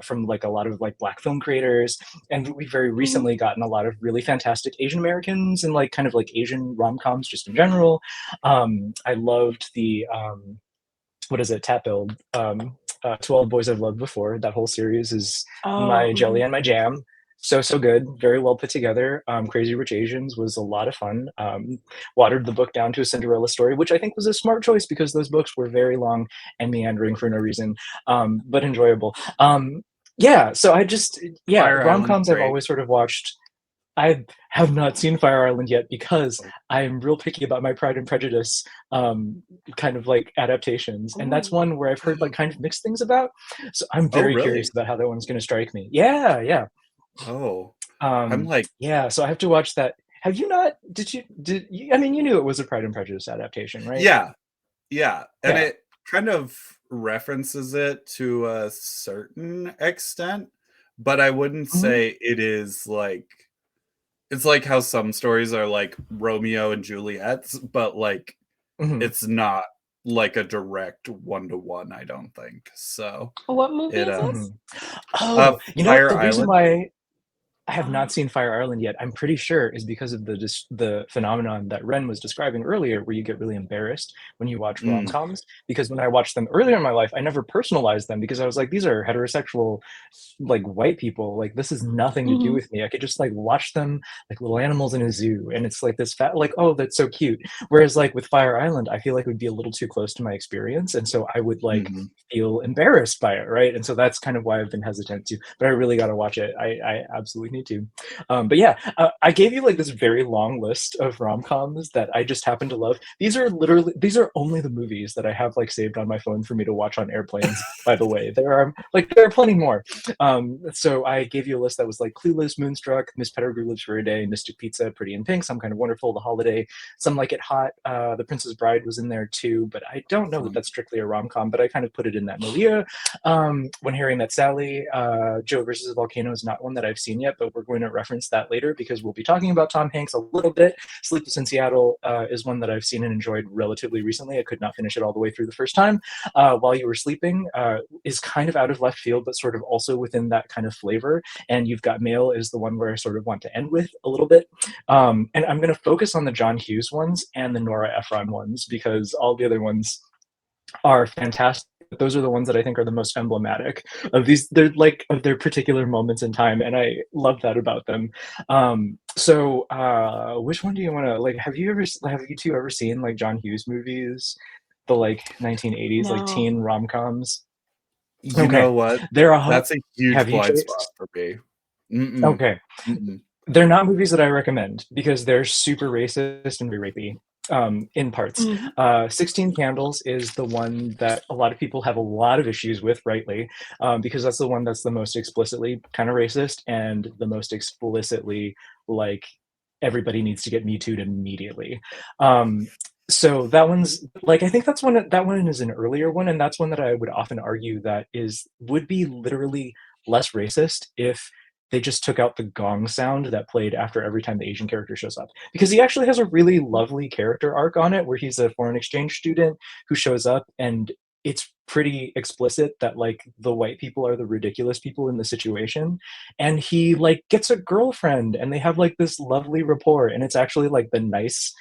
from like a lot of like black film creators, and we've very Mhm. recently gotten a lot of really fantastic Asian Americans and like kind of like Asian rom-coms just in general. I loved the what is it, Tap Build, To All the Boys I've Loved Before. That whole series is Oh, my jelly mhm. and my jam. So good, very well put together. Crazy Rich Asians was a lot of fun. Watered the book down to a Cinderella story, which I think was a smart choice because those books were very long and meandering for no reason, but enjoyable. Yeah, so I just yeah, Fire rom Island's coms I've great. always sort of watched. I have not seen Fire Island yet because Oh, I'm real picky about my Pride and Prejudice um, kind of like adaptations, and that's Ooh. one where I've heard like kind of mixed things about. So I'm oh, very curious really? about how that one's going to strike me. Yeah, yeah, Oh, I'm um, like, yeah. So I have to watch that. Have you not? Did you? Did you? I mean, you knew it was a Pride and Prejudice adaptation, right? yeah, yeah, and Yeah. it kind of references it to a certain extent, but I wouldn't Hmm. say it is like it's like how some stories are like Romeo and Juliet's, but like Hmm. it's not like a direct one to one, I don't think. So What movie it is Hmm. this? Oh, you know Fire the reason Island. why I have not Oh. seen Fire Island yet. I'm pretty sure is because of the phenomenon that Ren was describing earlier, where you get really embarrassed when you watch Mm, rom-coms. Because when I watched them earlier in my life, I never personalized them because I was like, these are heterosexual, like white people. Like this has nothing to do Mhm. with me. I could just like watch them like little animals in a zoo, and it's like this fat, like oh, that's so cute. Whereas like with Fire Island, I feel like it would be a little too close to my experience, and so I would like mhm. feel embarrassed by it, right? And so that's kind of why I've been hesitant to. But I really got to watch it. I absolutely need to. But yeah, I gave you like this very long list of rom coms that I just happen to love. These are only the movies that I have like saved on my phone for me to watch on airplanes. By the way, there are plenty more. So I gave you a list that was like Clueless, Moonstruck, Miss Pettigrew Lives for a Day, Mystic Pizza, Pretty in Pink, Some Kind of Wonderful, The Holiday, Some Like It Hot. The Princess Bride was in there too, but I don't know that Fun. that's strictly a rom com. But I kind of put it in that milieu. When Harry Met Sally, Joe versus the Volcano is not one that I've seen yet, but we're going to reference that later because we'll be talking about Tom Hanks a little bit. Sleepless in Seattle is one that I've seen and enjoyed relatively recently. I could not finish it all the way through the first time. While You Were Sleeping is kind of out of left field, but sort of also within that kind of flavor. And You've Got Mail is the one where I sort of want to end with a little bit. And I'm going to focus on the John Hughes ones and the Nora Ephron ones because all the other ones are fantastic. Those are the ones that I think are the most emblematic of these. They're like of their particular moments in time, and I love that about them. Which one do you want to like? Have you two ever seen like John Hughes movies, the like 1980s like No. teen rom coms? You Okay, know what? they're a That's a huge have you, blind spot Chase? for me. Mm-mm, Okay, mm-mm. they're not movies that I recommend because they're super racist and very rapey in parts. Mhm. 16 Candles is the one that a lot of people have a lot of issues with, rightly, because that's the one that's the most explicitly kind of racist and the most explicitly like everybody needs to get Me Too'd immediately. So that one's like I think that one is an earlier one, and that's one that I would often argue that is would be literally less racist if they just took out the gong sound that played after every time the Asian character shows up. Because he actually has a really lovely character arc on it where he's a foreign exchange student who shows up, and it's pretty explicit that like the white people are the ridiculous people in the situation, and he like gets a girlfriend and they have like this lovely rapport, and it's actually like the nice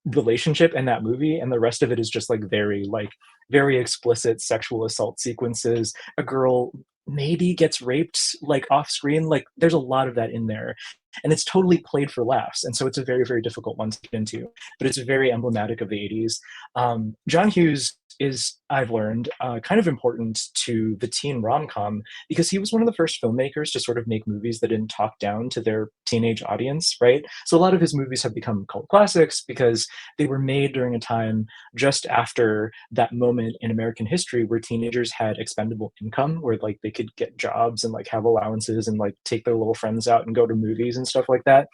relationship in that movie, and the rest of it is just like very explicit sexual assault sequences. A girl maybe gets raped like off screen, like there's a lot of that in there, and it's totally played for laughs, and so it's a very difficult one to get into, but it's very emblematic of the 80s. John Hughes is, I've learned, kind of important to the teen rom-com because he was one of the first filmmakers to sort of make movies that didn't talk down to their teenage audience, right? So a lot of his movies have become cult classics because they were made during a time just after that moment in American history where teenagers had expendable income, where like they could get jobs and like have allowances and like take their little friends out and go to movies and stuff like that.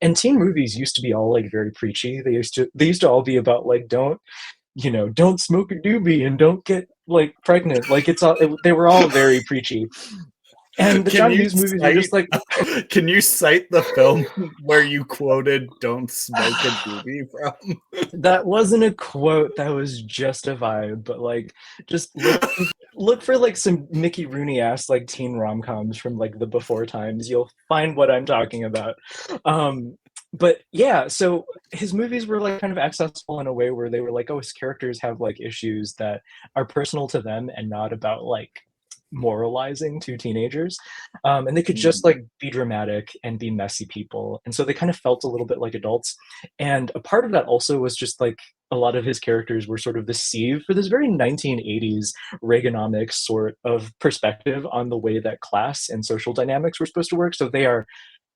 And teen movies used to be all like very preachy. They used to all be about like don't smoke a doobie and don't get like pregnant. Like they were all very preachy. And the Can John you Hughes movies were cite just like can you cite the film where you quoted "Don't smoke a doobie" from? that wasn't a quote, that was just a vibe. But like just look for like some Mickey Rooney ass like teen rom-coms from like the before times. You'll find what I'm talking about. But yeah, so his movies were like kind of accessible in a way where they were like, oh, his characters have like issues that are personal to them and not about like moralizing to teenagers. And they could just like be dramatic and be messy people. And so they kind of felt a little bit like adults. And a part of that also was just like a lot of his characters were sort of the sieve for this very 1980s Reaganomics sort of perspective on the way that class and social dynamics were supposed to work. So they are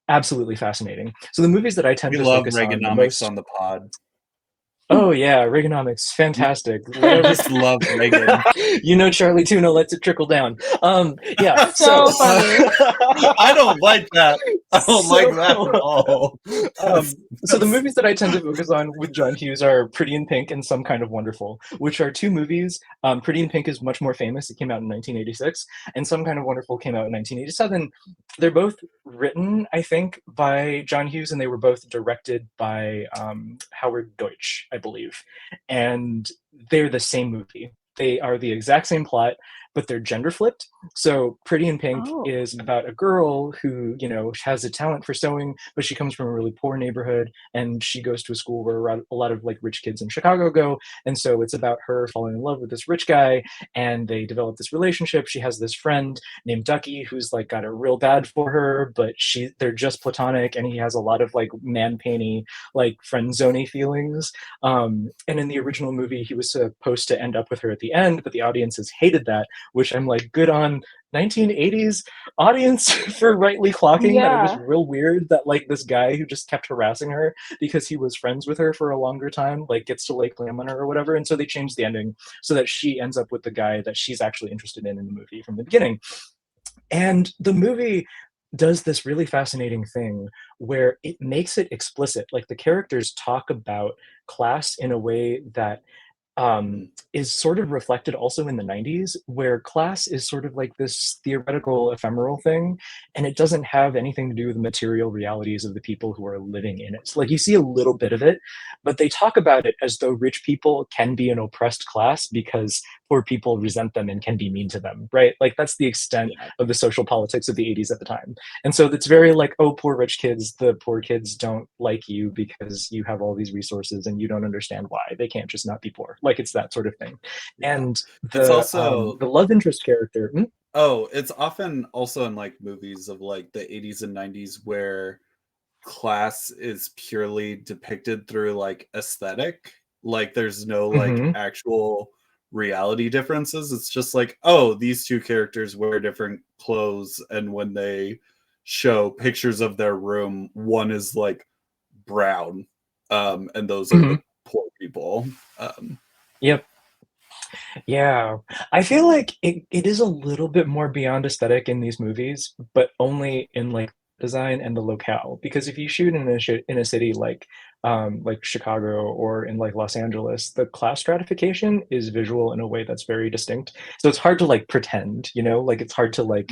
absolutely fascinating. So the movies that I tend We to love focus on the Reaganomics most. on the pod. Oh yeah, Reaganomics, fantastic. We just love Reagan. Charlie Tuna lets it trickle down. Yeah. That's So so funny. I don't like that. I don't like that so at all. so the movies that I tend to focus on with John Hughes are Pretty in Pink and Some Kind of Wonderful, which are two movies. Pretty in Pink is much more famous. It came out in 1986, and Some Kind of Wonderful came out in 1987. They're both written, I think, by John Hughes, and they were both directed by Howard Deutsch, I believe. And they're the same movie. They are the exact same plot, but they're gender flipped. So Pretty in Pink Oh. is about a girl who, has a talent for sewing, but she comes from a really poor neighborhood and she goes to a school where a lot of like rich kids in Chicago go. And so it's about her falling in love with this rich guy and they develop this relationship. She has this friend named Ducky who's like got it real bad for her, but they're just platonic and he has a lot of like man painty, like friend zoney feelings. And in the original movie, he was supposed to end up with her at the end, but the audiences hated that, which I'm like, good on 1980s audience for rightly clocking that it was Yeah. real weird that like this guy who just kept harassing her because he was friends with her for a longer time, like gets to lay claim on her or whatever. And so they changed the ending so that she ends up with the guy that she's actually interested in the movie from the beginning. And the movie does this really fascinating thing where it makes it explicit. Like the characters talk about class in a way that is sort of reflected also in the 90s, where class is sort of like this theoretical, ephemeral thing, and it doesn't have anything to do with the material realities of the people who are living in it. So, like, you see a little bit of it, but they talk about it as though rich people can be an oppressed class because poor people resent them and can be mean to them, right? Like, that's the extent of the social politics of the 80s at the time. And so it's very like, oh, poor rich kids, the poor kids don't like you because you have all these resources and you don't understand why. They can't just not be poor. Like it's that sort of thing. And It's also the love interest character. it's often also in like movies of like the 80s and 90s where class is purely depicted through like aesthetic. Like there's no like actual reality differences. It's just like, oh, these two characters wear different clothes, and when they show pictures of their room, one is like brown, and those are the poor people. Yep. Yeah. I feel like it is a little bit more beyond aesthetic in these movies, but only in like design and the locale. Because if you shoot in a city like Chicago or in like Los Angeles, the class stratification is visual in a way that's very distinct. So it's hard to like pretend, like it's hard to like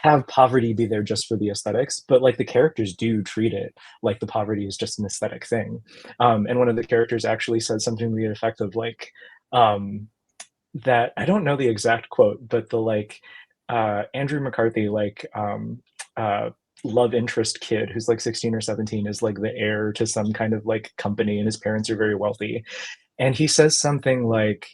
have poverty be there just for the aesthetics, but like the characters do treat it like the poverty is just an aesthetic thing. And one of the characters actually says something to the effect of like, that I don't know the exact quote, but the like Andrew McCarthy love interest kid who's like 16 or 17 is like the heir to some kind of like company and his parents are very wealthy. And he says something like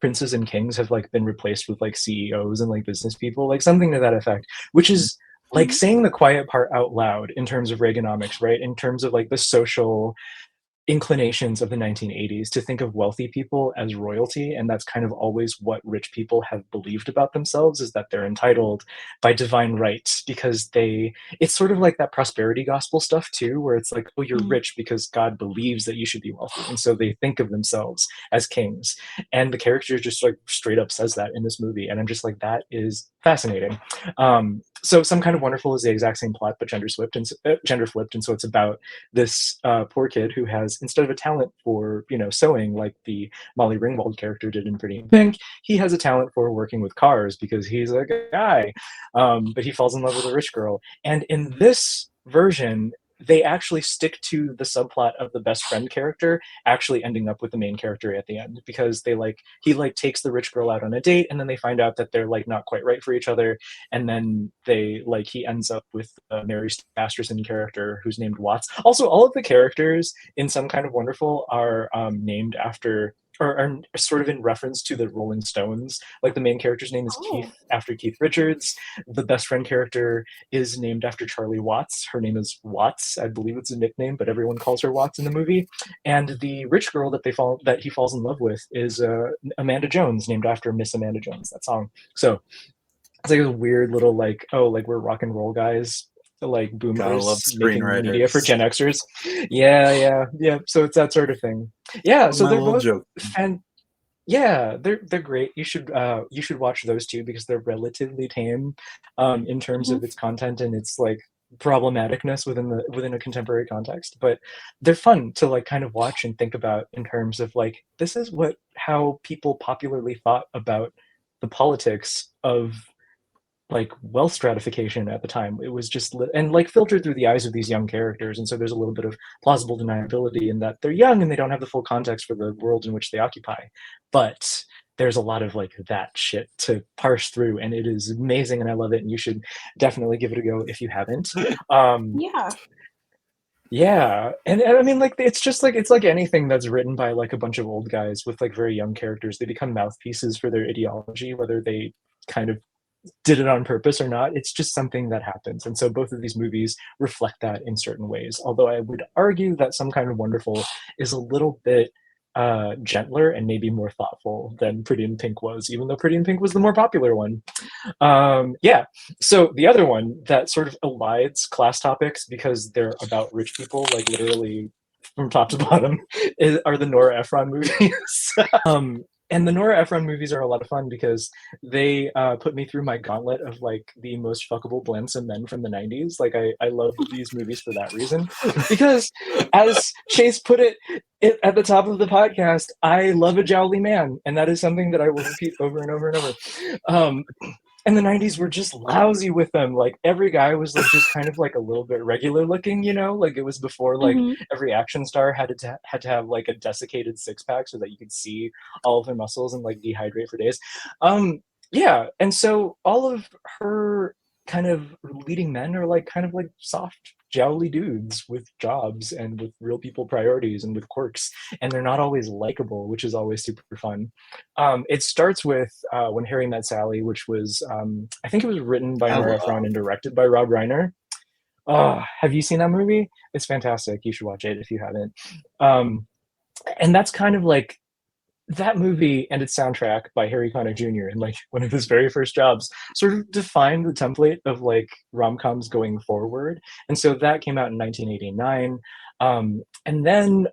princes and kings have like been replaced with like CEOs and like business people, like something to that effect, which is like saying the quiet part out loud in terms of Reaganomics, right? In terms of like the social inclinations of the 1980s to think of wealthy people as royalty, and that's kind of always what rich people have believed about themselves, is that they're entitled by divine right, because it's sort of like that prosperity gospel stuff too, where it's like, oh, you're rich because God believes that you should be wealthy, and so they think of themselves as kings. And the character just like straight up says that in this movie, and I'm just like, that is fascinating. So Some Kind of Wonderful is the exact same plot, but gender flipped, and so it's about this poor kid who has, instead of a talent for sewing like the Molly Ringwald character did in Pretty in Pink, he has a talent for working with cars because he's a guy. But he falls in love with a rich girl, and in this version, they actually stick to the subplot of the best friend character actually ending up with the main character at the end, because he takes the rich girl out on a date, and then they find out that they're like not quite right for each other, and then he ends up with Mary Masterson character who's named Watts. Also, all of the characters in Some Kind of Wonderful are named after, or are sort of in reference to the Rolling Stones. Like the main character's name is Keith, after Keith Richards. The best friend character is named after Charlie Watts. Her name is Watts. I believe it's a nickname, but everyone calls her Watts in the movie. And the rich girl that he falls in love with is Amanda Jones, named after Miss Amanda Jones, that song. So it's like a weird little we're rock and roll guys, like boomers making media for Gen Xers. Yeah. So it's that sort of thing. Yeah. So they're both they're great. You should watch those two, because they're relatively tame in terms of its content and its like problematicness within a contemporary context, but they're fun to like kind of watch and think about in terms of like, this is how people popularly thought about the politics of like wealth stratification at the time. It was just and like filtered through the eyes of these young characters, and so there's a little bit of plausible deniability in that they're young and they don't have the full context for the world in which they occupy, but there's a lot of like that shit to parse through, and it is amazing, and I love it, and you should definitely give it a go if you haven't. Yeah, and I mean, like, it's like anything that's written by like a bunch of old guys with like very young characters. They become mouthpieces for their ideology, whether they kind of did it on purpose or not. It's just something that happens, and so both of these movies reflect that in certain ways. Although I would argue that Some Kind of Wonderful is a little bit gentler and maybe more thoughtful than Pretty in Pink was, even though Pretty in Pink was the more popular one. So the other one that sort of elides class topics because they're about rich people, like literally from top to bottom, are the Nora Ephron movies. And the Nora Ephron movies are a lot of fun because they put me through my gauntlet of like the most fuckable Blansom men from the 90s. Like I love these movies for that reason. Because as Chase put it at the top of the podcast, I love a jowly man. And that is something that I will repeat over and over and over. And the 90s were just lousy with them. Like every guy was like just kind of like a little bit regular looking, like it was before like every action star had to have like a desiccated six pack so that you could see all of their muscles and like dehydrate for days. And so all of her kind of leading men are like kind of like soft jowly dudes with jobs and with real people priorities and with quirks, and they're not always likable, which is always super fun. It starts with When Harry Met Sally, which was I think it was written by Nora Ephron and directed by Rob Reiner. Have you seen that movie? It's fantastic. You should watch it if you haven't. And that's kind of like that movie, and its soundtrack by Harry Connick Jr. in like one of his very first jobs sort of defined the template of like rom-coms going forward. And so that came out in 1989. And then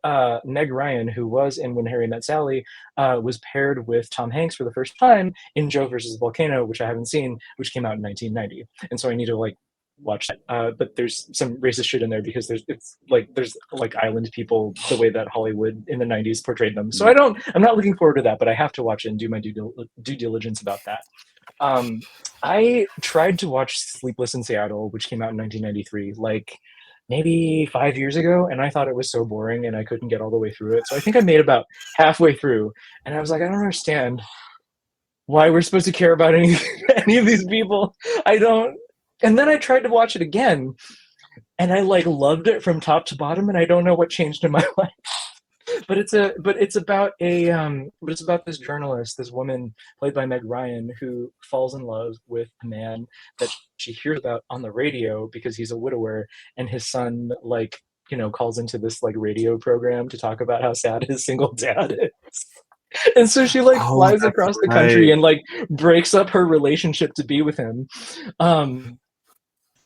Meg Ryan, who was in When Harry Met Sally, was paired with Tom Hanks for the first time in Joe versus the Volcano, which I haven't seen, which came out in 1990. And so I need to like watch that. But there's some racist shit in there because there's island people the way that Hollywood in the 90s portrayed them. So I'm not looking forward to that, but I have to watch it and do my due diligence about that. I tried to watch Sleepless in Seattle, which came out in 1993, like maybe 5 years ago, and I thought it was so boring and I couldn't get all the way through it. So I think I made about halfway through, and I was like, I don't understand why we're supposed to care about any of these people. I don't. And then I tried to watch it again, and I like loved it from top to bottom, and I don't know what changed in my life. But it's about this journalist, this woman played by Meg Ryan, who falls in love with a man that she hears about on the radio because he's a widower, and his son like calls into this like radio program to talk about how sad his single dad is. And so she like Oh, flies that's across the country right. and like breaks up her relationship to be with him.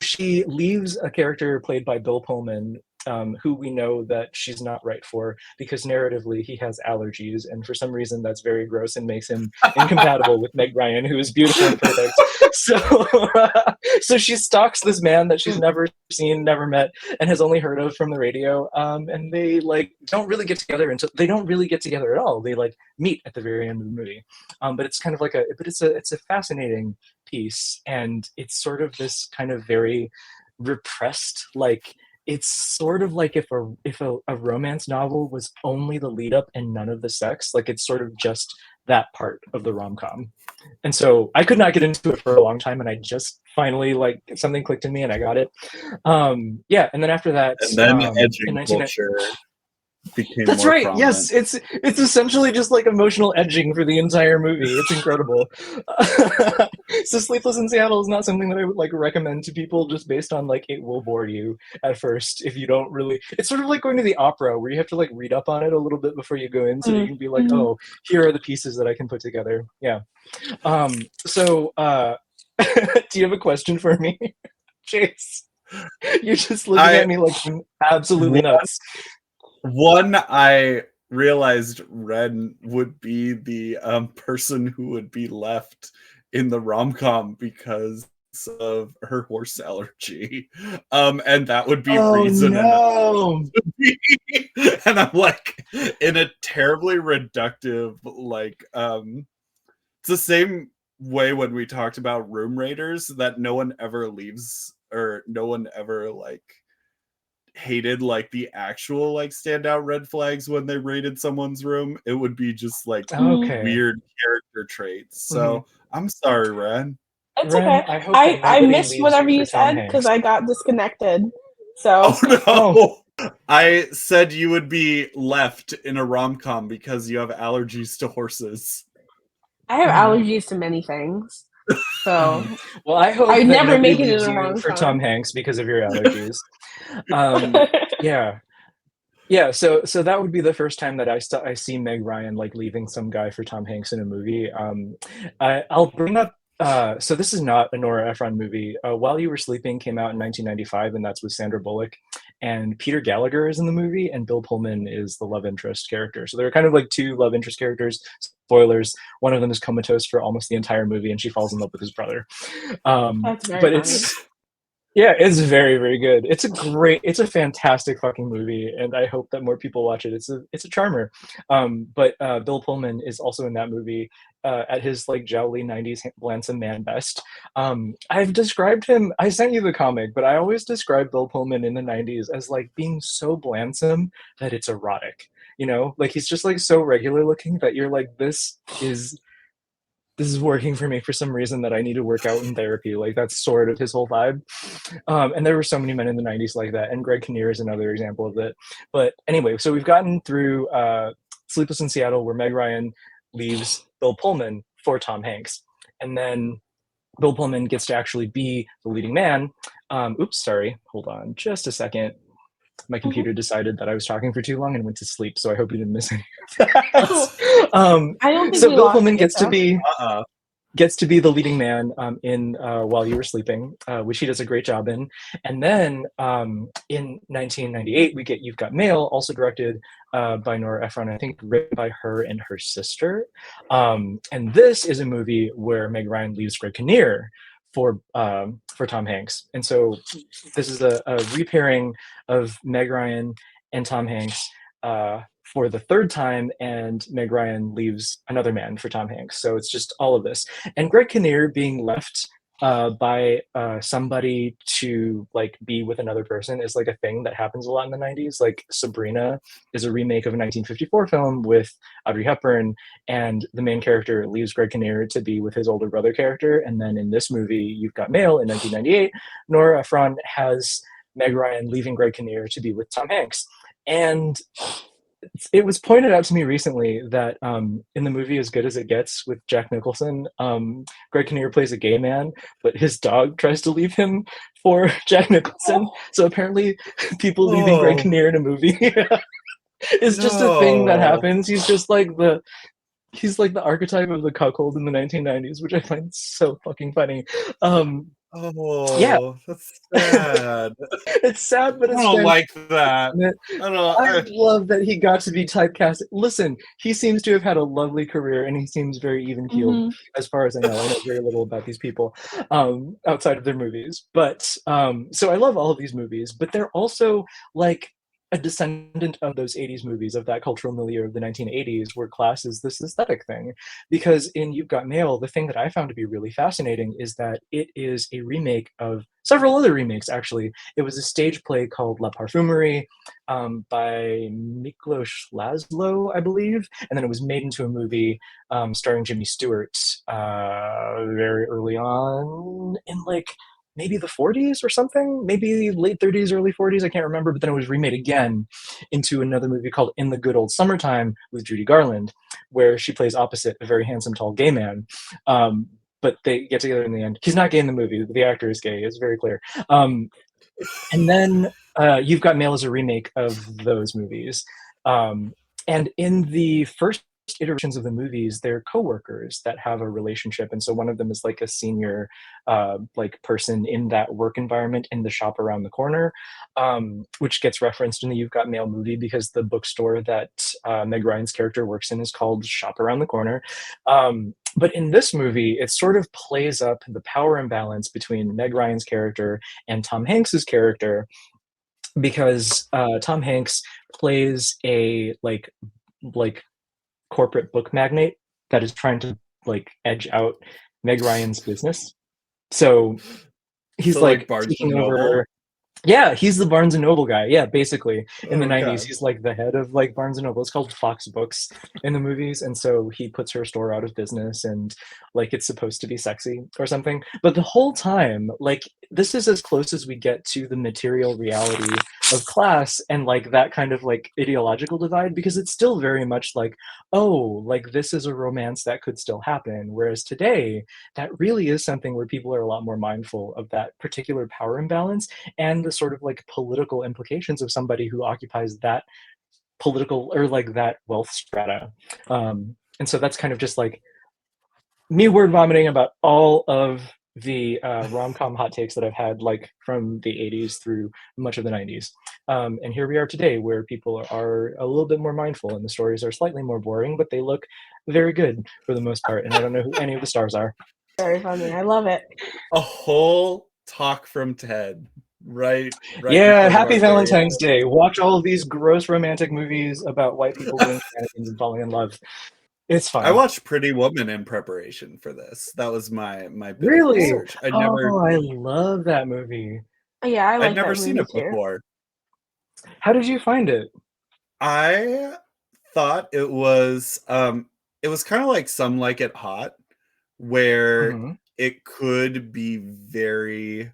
She leaves a character played by Bill Pullman, who we know that she's not right for because narratively he has allergies, and for some reason that's very gross and makes him incompatible with Meg Ryan, who is beautiful and perfect. So, so she stalks this man that she's never seen, never met, and has only heard of from the radio. And they like don't really get together until they don't really get together at all. They like meet at the very end of the movie, but it's kind of like it's a fascinating piece, and it's sort of this kind of very repressed, like it's sort of like if a romance novel was only the lead up and none of the sex, like it's sort of just that part of the rom-com. And so I could not get into it for a long time, and I just finally like something clicked in me and I got it. Yeah, and then after that, And then in edging 19 culture became That's more right. prominent. Yes, it's essentially just like emotional edging for the entire movie. It's incredible. So Sleepless in Seattle is not something that I would like recommend to people just based on like it will bore you at first if you don't really. It's sort of like going to the opera where you have to like read up on it a little bit before you go in so that you can be like, oh, here are the pieces that I can put together. Yeah. So do you have a question for me, Chase? You're just looking at me like I'm absolutely nuts. One, I realized Wren would be the person who would be left in the rom-com because of her horse allergy. And that would be reason enough to be. And I'm like, in a terribly reductive, like, it's the same way when we talked about room raiders, that no one ever leaves, or no one ever like hated like the actual like standout red flags when they raided someone's room. It would be just like weird character traits. So I'm sorry, Wren. It's Wren, okay. I hope that I nobody missed leaves whatever you you for Tom said because Hanks. I got disconnected. So Oh no. I said you would be left in a rom-com because you have allergies to horses. I have allergies to many things. So well, I hope I that never nobody make it in leaves a you for rom-com. Tom Hanks because of your allergies. Yeah. So that would be the first time that I see Meg Ryan like leaving some guy for Tom Hanks in a movie. I'll bring up. So this is not a Nora Ephron movie. While You Were Sleeping came out in 1995, and that's with Sandra Bullock. And Peter Gallagher is in the movie, and Bill Pullman is the love interest character. So there are kind of like two love interest characters. Spoilers: one of them is comatose for almost the entire movie, and she falls in love with his brother. That's very But funny. it's very, very good. It's a fantastic fucking movie, and I hope that more people watch it. It's a charmer. But Bill Pullman is also in that movie at his like jowly '90s Blansom man best. I've described him. I sent you the comic, but I always describe Bill Pullman in the '90s as like being so Blansom that it's erotic. Like he's just like so regular looking that you're like, this is working for me for some reason that I need to work out in therapy. Like that's sort of his whole vibe. And there were so many men in the 90s like that. And Greg Kinnear is another example of it. But anyway, so we've gotten through Sleepless in Seattle, where Meg Ryan leaves Bill Pullman for Tom Hanks. And then Bill Pullman gets to actually be the leading man. Oops, sorry. Hold on just a second. My computer decided that I was talking for too long and went to sleep, so I hope you didn't miss any of that. I don't think so we Bill lost Pullman it, gets to be the leading man in While You Were Sleeping, which he does a great job in. And then in 1998, we get You've Got Mail, also directed by Nora Ephron, I think written by her and her sister. And this is a movie where Meg Ryan leaves Greg Kinnear for Tom Hanks. And so this is a repairing of Meg Ryan and Tom Hanks for the third time, and Meg Ryan leaves another man for Tom Hanks. So it's just all of this. And Greg Kinnear being left by somebody to like be with another person is like a thing that happens a lot in the 90s. Like Sabrina is a remake of a 1954 film with Audrey Hepburn, and the main character leaves Greg Kinnear to be with his older brother character. And then in this movie, You've Got Mail in 1998, Nora Ephron has Meg Ryan leaving Greg Kinnear to be with Tom Hanks. And it was pointed out to me recently that in the movie As Good as It Gets with Jack Nicholson, Greg Kinnear plays a gay man, but his dog tries to leave him for Jack Nicholson. So apparently, people leaving Greg Oh Kinnear in a movie is just a thing that no! happens. He's like the archetype of the cuckold in the 1990s, which I find so fucking funny. Yeah, Oh, that's sad. it's sad, but I it's don't fantastic. like that. I don't. I love that he got to be typecast. Listen, he seems to have had a lovely career, and he seems very even keeled, Hmm. as far as I know. I know very little about these people outside of their movies, but so I love all of these movies, but they're also like a descendant of those 80s movies, of that cultural milieu of the 1980s, where class is this aesthetic thing. Because in You've Got Mail, the thing that I found to be really fascinating is that it is a remake of several other remakes, actually. It was a stage play called La Parfumerie, by Miklos Laszlo, I believe, and then it was made into a movie starring Jimmy Stewart very early on in like maybe the 40s or something, maybe late 30s, early 40s, I can't remember, but then it was remade again into another movie called In the Good Old Summertime with Judy Garland, where she plays opposite a very handsome, tall gay man. But they get together in the end. He's not gay in the movie. The actor is gay. It's very clear. And then You've Got Mail is a remake of those movies. Um, and in the first iterations of the movies, they're coworkers that have a relationship, and so one of them is like a senior, like person in that work environment in the shop around the corner, which gets referenced in the You've Got Mail movie because the bookstore that Meg Ryan's character works in is called Shop Around the Corner. But in this movie, it sort of plays up the power imbalance between Meg Ryan's character and Tom Hanks's character, because Tom Hanks plays a like corporate book magnate that is trying to like edge out Meg Ryan's business. So he's So like like Barnes and taking Noble. over. Yeah, he's the Barnes and Noble guy. Yeah, basically in the Okay. 90s, he's like the head of like Barnes and Noble. It's called Fox Books in the movies, and so he puts her store out of business, and like it's supposed to be sexy or something. But the whole time, like this is as close as we get to the material reality of class and like that kind of like ideological divide, because it's still very much like, oh, like this is a romance that could still happen. Whereas today, that really is something where people are a lot more mindful of that particular power imbalance and the sort of like political implications of somebody who occupies that political or like that wealth strata. And so that's kind of just like me word vomiting about all of the rom-com hot takes that I've had like from the 80s through much of the 90s. And here we are today where people are a little bit more mindful and the stories are slightly more boring, but they look very good for the most part. And I don't know who any of the stars are. Very funny. I love it. A whole talk from Ted, right in Yeah, front of happy our very Valentine's eyes. Day. Watch all of these gross romantic movies about white people doing shenanigans and falling in love. It's I fun. watched Pretty Woman in preparation for this. That was my bit of Really? research. Oh, I love that movie. Yeah, I I'd like never that seen movie it too. before. How did you find it? I thought it was kind of like Some Like It Hot, where Hmm. it could be very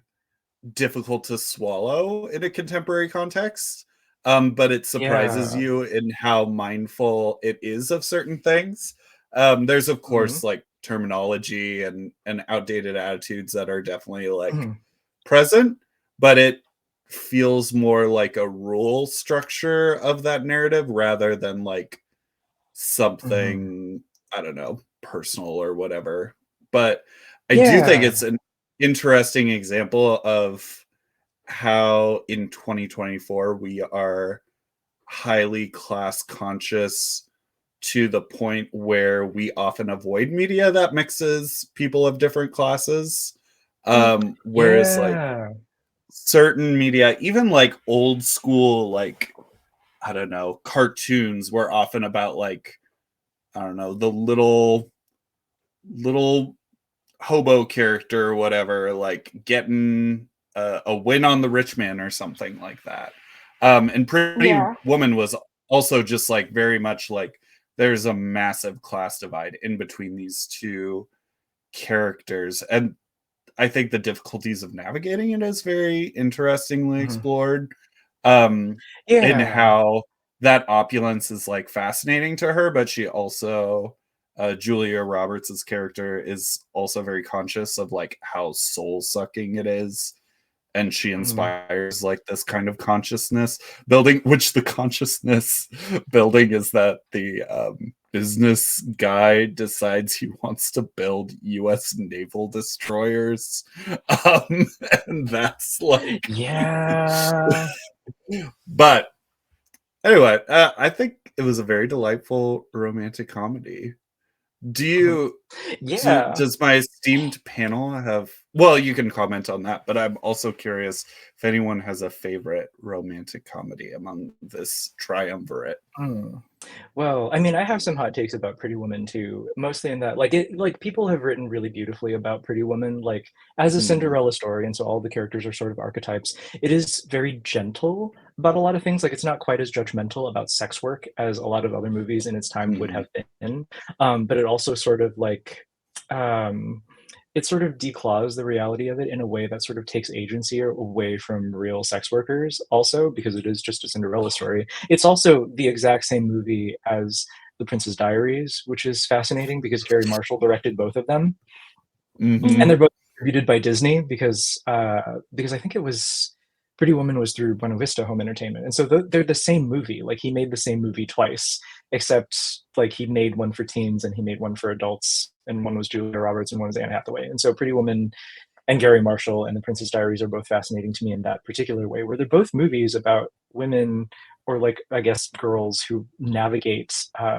difficult to swallow in a contemporary context. But it surprises Yeah. you in how mindful it is of certain things. There's of Hmm. course like terminology and outdated attitudes that are definitely like Hmm. present, but it feels more like a rule structure of that narrative rather than like Hmm. something, I don't know, personal or whatever. But I do think Yeah. it's an interesting example of how in 2024 we are highly class conscious to the point where we often avoid media that mixes people of different classes. Whereas like Yeah. certain media, even like old school, like, I don't know, cartoons were often about like, I don't know, the little hobo character or whatever, like getting a win on the rich man or something like that. And Pretty Yeah. Woman was also just like very much like there's a massive class divide in between these two characters. And I think the difficulties of navigating it is very interestingly Hmm. explored. Um, in Yeah. how that opulence is like fascinating to her, but she also Julia Roberts's character is also very conscious of like how soul sucking it is, and she inspires like this kind of consciousness building, which the consciousness building is that the business guy decides he wants to build US naval destroyers, and that's like Yeah. but anyway, I think it was a very delightful romantic comedy. Do you Yeah. does my esteemed panel have, well, you can comment on that, but I'm also curious if anyone has a favorite romantic comedy among this triumvirate. Well, I mean, I have some hot takes about Pretty Woman too, mostly in that, like people have written really beautifully about Pretty Woman, like as a Cinderella story, and so all the characters are sort of archetypes. It is very gentle about a lot of things. Like it's not quite as judgmental about sex work as a lot of other movies in its time would have been. But it also sort of like it sort of declaws the reality of it in a way that sort of takes agency away from real sex workers also, because it is just a Cinderella story. It's also the exact same movie as The Princess Diaries, which is fascinating because Gary Marshall directed both of them. And they're both distributed by Disney because I think it was Pretty Woman was through Buena Vista Home Entertainment, and so they're the same movie. Like he made the same movie twice, except like he made one for teens and he made one for adults, and one was Julia Roberts and one was Anne Hathaway. And so Pretty Woman and Gary Marshall and The Princess Diaries are both fascinating to me in that particular way, where they're both movies about women, or like I guess girls who navigate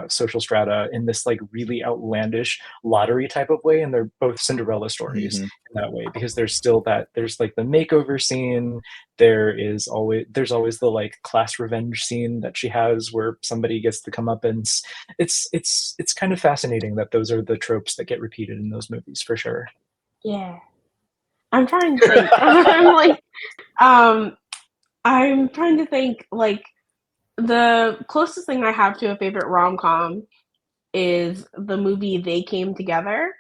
social strata in this like really outlandish lottery type of way, and they're both Cinderella stories in that way, because there's like the makeover scene. There's always the like class revenge scene that she has where somebody gets the comeuppance. It's kind of fascinating that those are the tropes that get repeated in those movies for sure. Yeah. I'm trying to think. I'm trying to think, like, the closest thing I have to a favorite rom-com is the movie They Came Together,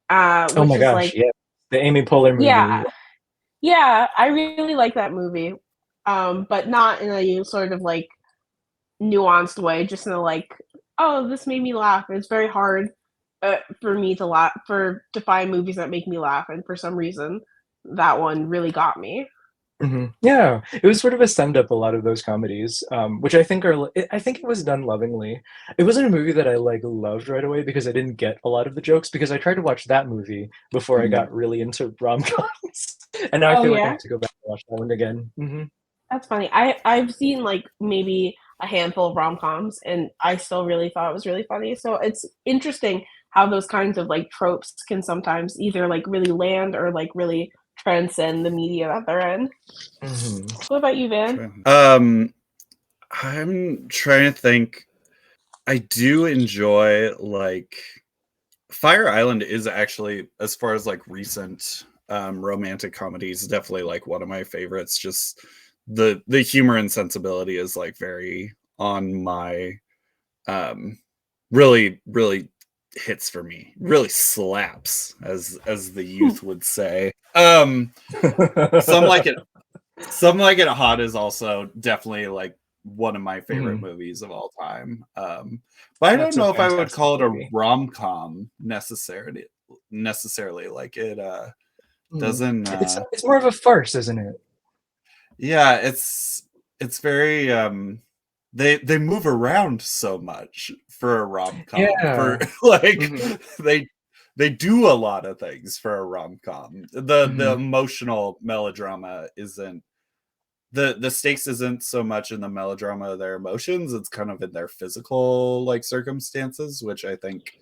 Oh which my is gosh, like, yeah. The Amy Poehler yeah, movie. yeah, I really like that movie, but not in a sort of like nuanced way, just in a like, oh, this made me laugh. It's very hard for me to laugh to find movies that make me laugh, and for some reason, that one really got me. Yeah, it was sort of a send up a lot of those comedies, which I think I think it was done lovingly. It wasn't a movie that I like loved right away because I didn't get a lot of the jokes, because I tried to watch that movie before I got really into rom-coms, and now I Oh feel like I yeah, have to go back and watch that one again. that's funny. I've seen like maybe a handful of rom-coms, and I still really thought it was really funny. So it's interesting how those kinds of like tropes can sometimes either like really land or like really transcend the media that they're in. What about you, Van? I'm trying to think. I do enjoy like Fire Island is actually, as far as like recent romantic comedies, definitely like one of my favorites. Just the humor and sensibility is like very on my really hits for me. Really slaps, as the youth would say. Some like it Some Like It Hot is also definitely like one of my favorite movies of all time. But I don't That's a know if I would fantastic call it a movie. rom-com necessarily. Like it doesn't It's more of a farce, isn't it? yeah, it's very they move around so much for a rom-com. For Yeah. like they they do a lot of things for a rom-com. The Mhm. emotional melodrama isn't the stakes isn't so much in the melodrama of their emotions, it's kind of in their physical like circumstances, which I think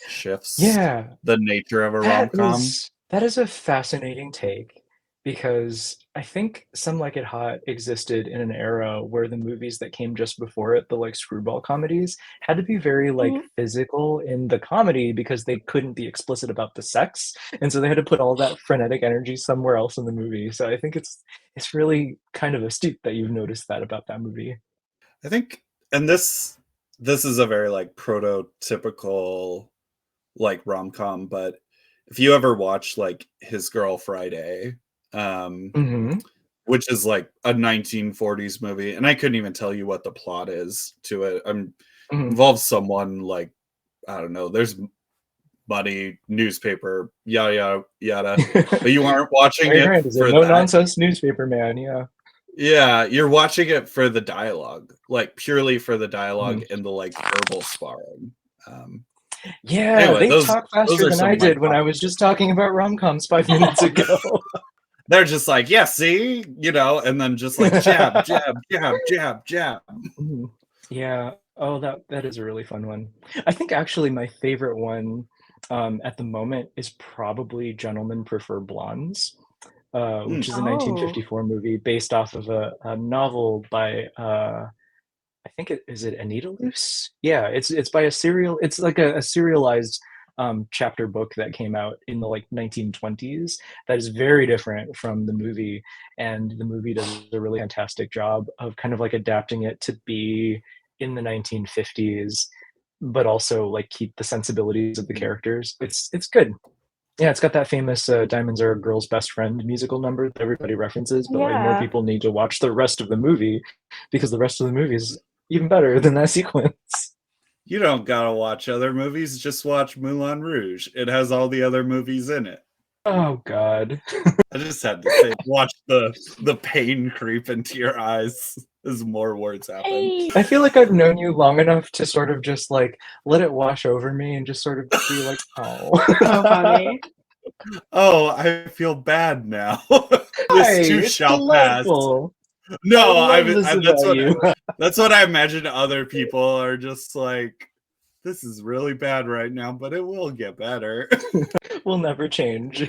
shifts Yeah. the nature of a rom-com. That is a fascinating take, because I think Some Like It Hot existed in an era where the movies that came just before it, the like screwball comedies, had to be very like Mhm. physical in the comedy because they couldn't be explicit about the sex. And so they had to put all that frenetic energy somewhere else in the movie. So I think it's really kind of astute that you've noticed that about that movie. I think, and this is a very like prototypical like rom-com, but if you ever watch like His Girl Friday, um Mhm. which is like a 1940s movie, and I couldn't even tell you what the plot is to it. Involves someone like, I don't know, there's money, newspaper, yada yada yada. But you aren't watching it for no that. nonsense newspaper man. Yeah, you're watching it for the dialogue, like purely for the dialogue and the like verbal sparring. Anyway, they talk faster than I did when I was just talking about rom-coms 5 minutes ago. They're just like, yeah, see, and then just like jab, jab, jab, jab, jab. Yeah. Oh, that is a really fun one. I think actually my favorite one at the moment is probably Gentlemen Prefer Blondes, which is a 1954 movie based off of a novel by I think is it Anita Luce? Yeah, it's by it's like a serialized chapter book that came out in the like 1920s that is very different from the movie, and the movie does a really fantastic job of kind of like adapting it to be in the 1950s, but also like keep the sensibilities of the characters. It's good. Yeah, it's got that famous Diamonds Are a Girl's Best Friend musical number that everybody references, but like more people need to watch the rest of the movie because the rest of the movie is even better than that sequence. You don't gotta watch other movies, just watch Moulin Rouge. It has all the other movies in it. Oh God. I just had to say, watch the pain creep into your eyes as more words happen. I feel like I've known you long enough to sort of just like let it wash over me and just sort of be like, oh. So funny. Oh, I feel bad now. This too shall pass. No, that's what I imagine other people are just like, this is really bad right now, but it will get better. We'll never change.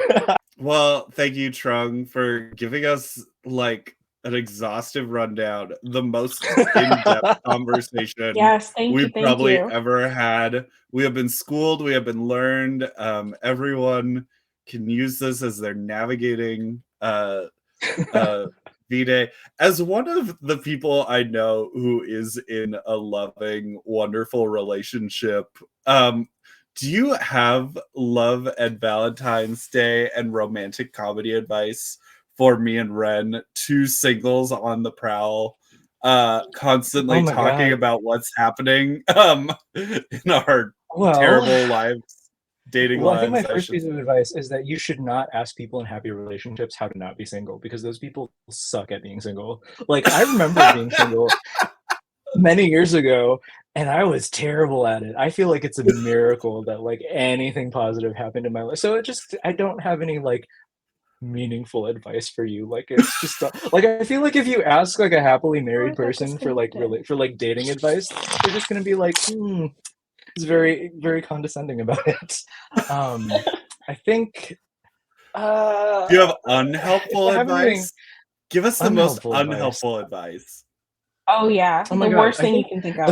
Well, thank you, Trung, for giving us like an exhaustive rundown, the most in-depth conversation we've probably ever had. We have been schooled, we have been learned. Everyone can use this as they're navigating V-Day. As one of the people I know who is in a loving, wonderful relationship, do you have love and Valentine's Day and romantic comedy advice for me and Wren, two singles on the prowl, constantly talking about what's happening in our terrible lives? Dating lives. I think my first piece of advice is that you should not ask people in happy relationships how to not be single, because those people suck at being single. Like, I remember being single many years ago, and I was terrible at it. I feel like it's a miracle that like anything positive happened in my life. So I don't have any like meaningful advice for you. Like, it's just like, I feel like if you ask like a happily married person for like dating advice, they're just gonna be like, it's very, very condescending about it. I think. Do you have unhelpful advice? Give us the most unhelpful advice. Oh yeah, the worst thing you can think of.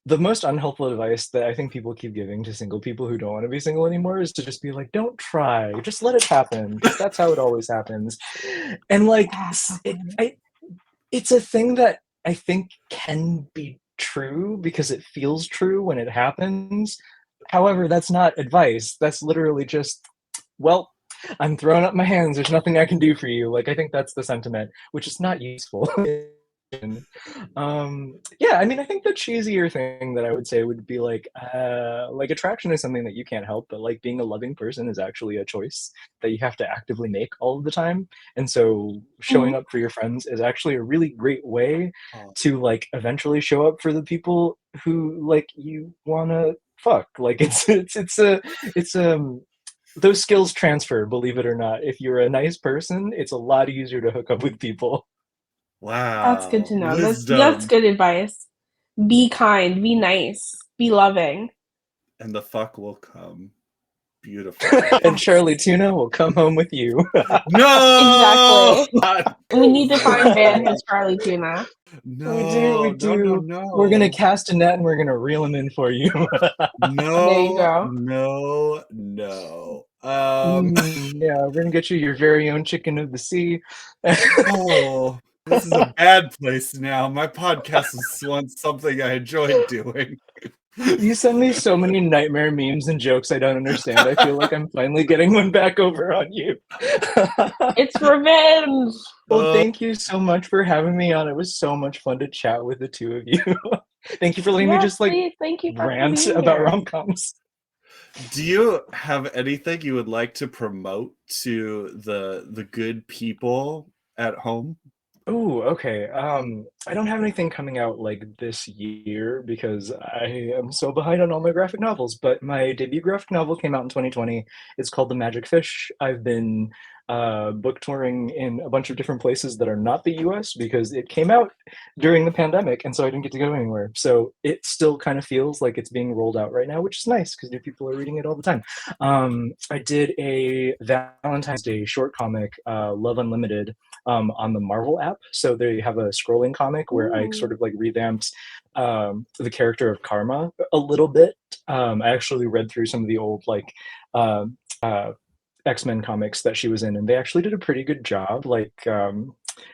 The most unhelpful advice that I think people keep giving to single people who don't want to be single anymore is to just be like, don't try, just let it happen, because that's how it always happens. And like, it's a thing that I think can be true because it feels true when it happens. However, that's not advice. That's literally just, well, I'm throwing up my hands. There's nothing I can do for you. Like, I think that's the sentiment, which is not useful. I mean, I think the cheesier thing that I would say would be like attraction is something that you can't help, but like being a loving person is actually a choice that you have to actively make all of the time. And so showing up for your friends is actually a really great way to like eventually show up for the people who like you wanna fuck. Like it's those skills transfer, believe it or not. If you're a nice person, it's a lot easier to hook up with people. Wow. That's good to know. That's good advice. Be kind, be nice, be loving. And the fuck will come. Beautiful. And Charlie Tuna will come home with you. No! Exactly. We need to find bands with Charlie Tuna. No, we do. No. We're going to cast a net and we're going to reel him in for you. No. There you go. No. Yeah, we're going to get you your very own chicken of the sea. Oh. This is a bad place now. My podcast was once something I enjoyed doing. You send me so many nightmare memes and jokes I don't understand. I feel like I'm finally getting one back over on you. It's revenge. Well, thank you so much for having me on. It was so much fun to chat with the two of you. Thank you for letting me Yes, just like please. Thank you for rant being about here. rom-coms. Do you have anything you would like to promote to the good people at home? Oh, okay. I don't have anything coming out like this year because I am so behind on all my graphic novels, but my debut graphic novel came out in 2020. It's called The Magic Fish. I've been book touring in a bunch of different places that are not the US because it came out during the pandemic, and so I didn't get to go anywhere. So it still kind of feels like it's being rolled out right now, which is nice because new people are reading it all the time. I did a Valentine's Day short comic, Love Unlimited, on the Marvel app. So they have a scrolling comic where I sort of like revamped the character of Karma a little bit. I actually read through some of the old like uh, uh, X-Men comics that she was in, and they actually did a pretty good job, like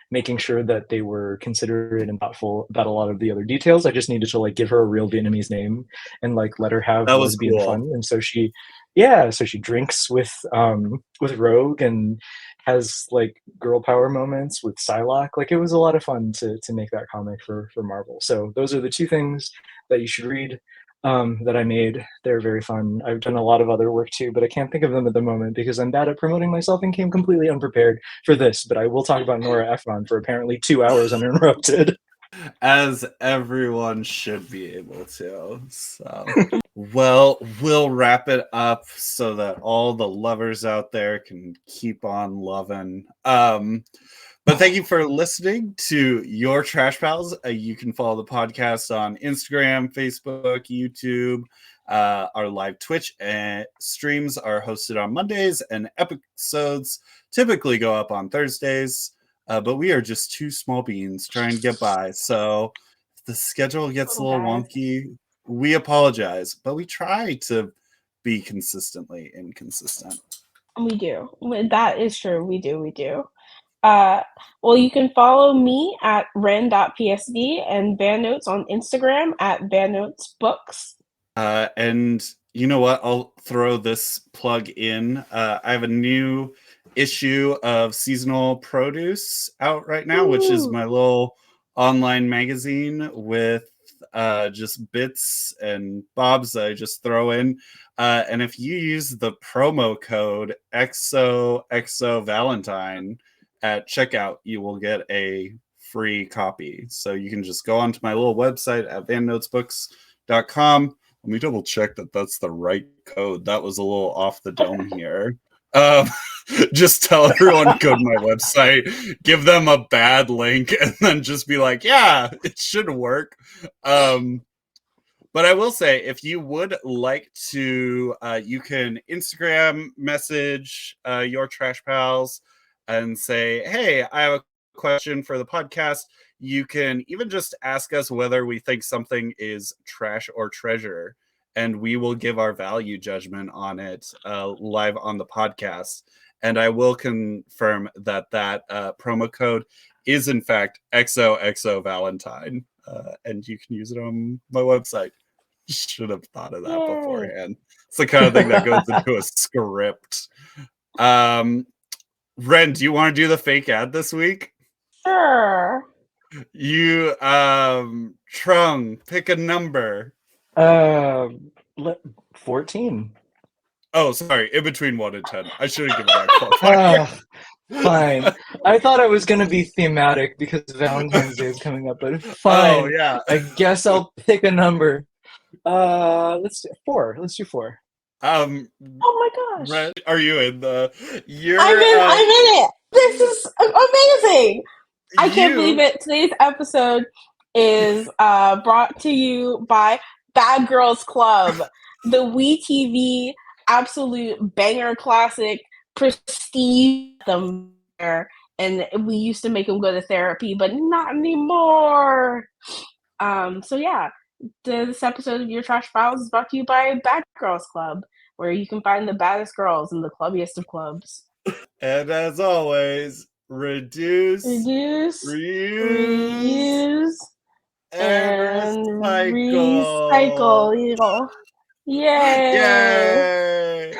making sure that they were considerate and thoughtful about a lot of the other details. I just needed to like give her a real Vietnamese name and like let her have That was lesbian cool. fun. And so so she drinks with Rogue and has like girl power moments with Psylocke. Like it was a lot of fun to make that comic for Marvel. So those are the two things that you should read that I made. They're very fun. I've done a lot of other work too, but I can't think of them at the moment because I'm bad at promoting myself and came completely unprepared for this. But I will talk about Nora Ephron for apparently 2 hours uninterrupted. As everyone should be able to. So, well, we'll wrap it up so that all the lovers out there can keep on loving. But thank you for listening to Your Trash Pals. You can follow the podcast on Instagram, Facebook, YouTube. Our live Twitch streams are hosted on Mondays, and episodes typically go up on Thursdays. But we are just two small beans trying to get by. So if the schedule gets a little wonky, we apologize, but we try to be consistently inconsistent. We do. That is true. We do. Well, you can follow me at ren.psd and Van Notes on Instagram at Van Notes Books. And you know what? I'll throw this plug in. I have a new issue of Seasonal Produce out right now, which is my little online magazine with just bits and bobs that I just throw in. And if you use the promo code XOXO Valentine at checkout, you will get a free copy. So you can just go onto my little website at vannotesbooks.com. Let me double check that that's the right code. That was a little off the dome here. Just tell everyone go to my website, give them a bad link, and then just be like, yeah, it should work. But I will say, if you would like to, you can Instagram message Your Trash Pals and say, hey, I have a question for the podcast. You can even just ask us whether we think something is trash or treasure, and we will give our value judgment on it live on the podcast. And I will confirm that promo code is, in fact, XOXO Valentine, and you can use it on my website. Should have thought of that beforehand. It's the kind of thing that goes into a script. Ren, do you want to do the fake ad this week? Sure. You, Trung, pick a number. 14. Oh, sorry, in between 1 and 10. I should have given that qualifier. Fine. I thought I was gonna be thematic because Valentine's Day is coming up, but fine. Oh, yeah. I guess I'll pick a number. Let's do 4. Let's do 4. Oh my gosh. Ren, are you in the? I'm in it. This is amazing. I can't believe it. Today's episode is brought to you by Bad Girls Club, the WeTV absolute banger classic prestige them there. And we used to make them go to therapy, but not anymore. So yeah, this episode of Your Trash Files is brought to you by Bad Girls Club, where you can find the baddest girls in the clubbiest of clubs. And as always, reduce, reuse, and and recycle. recycle. Yay!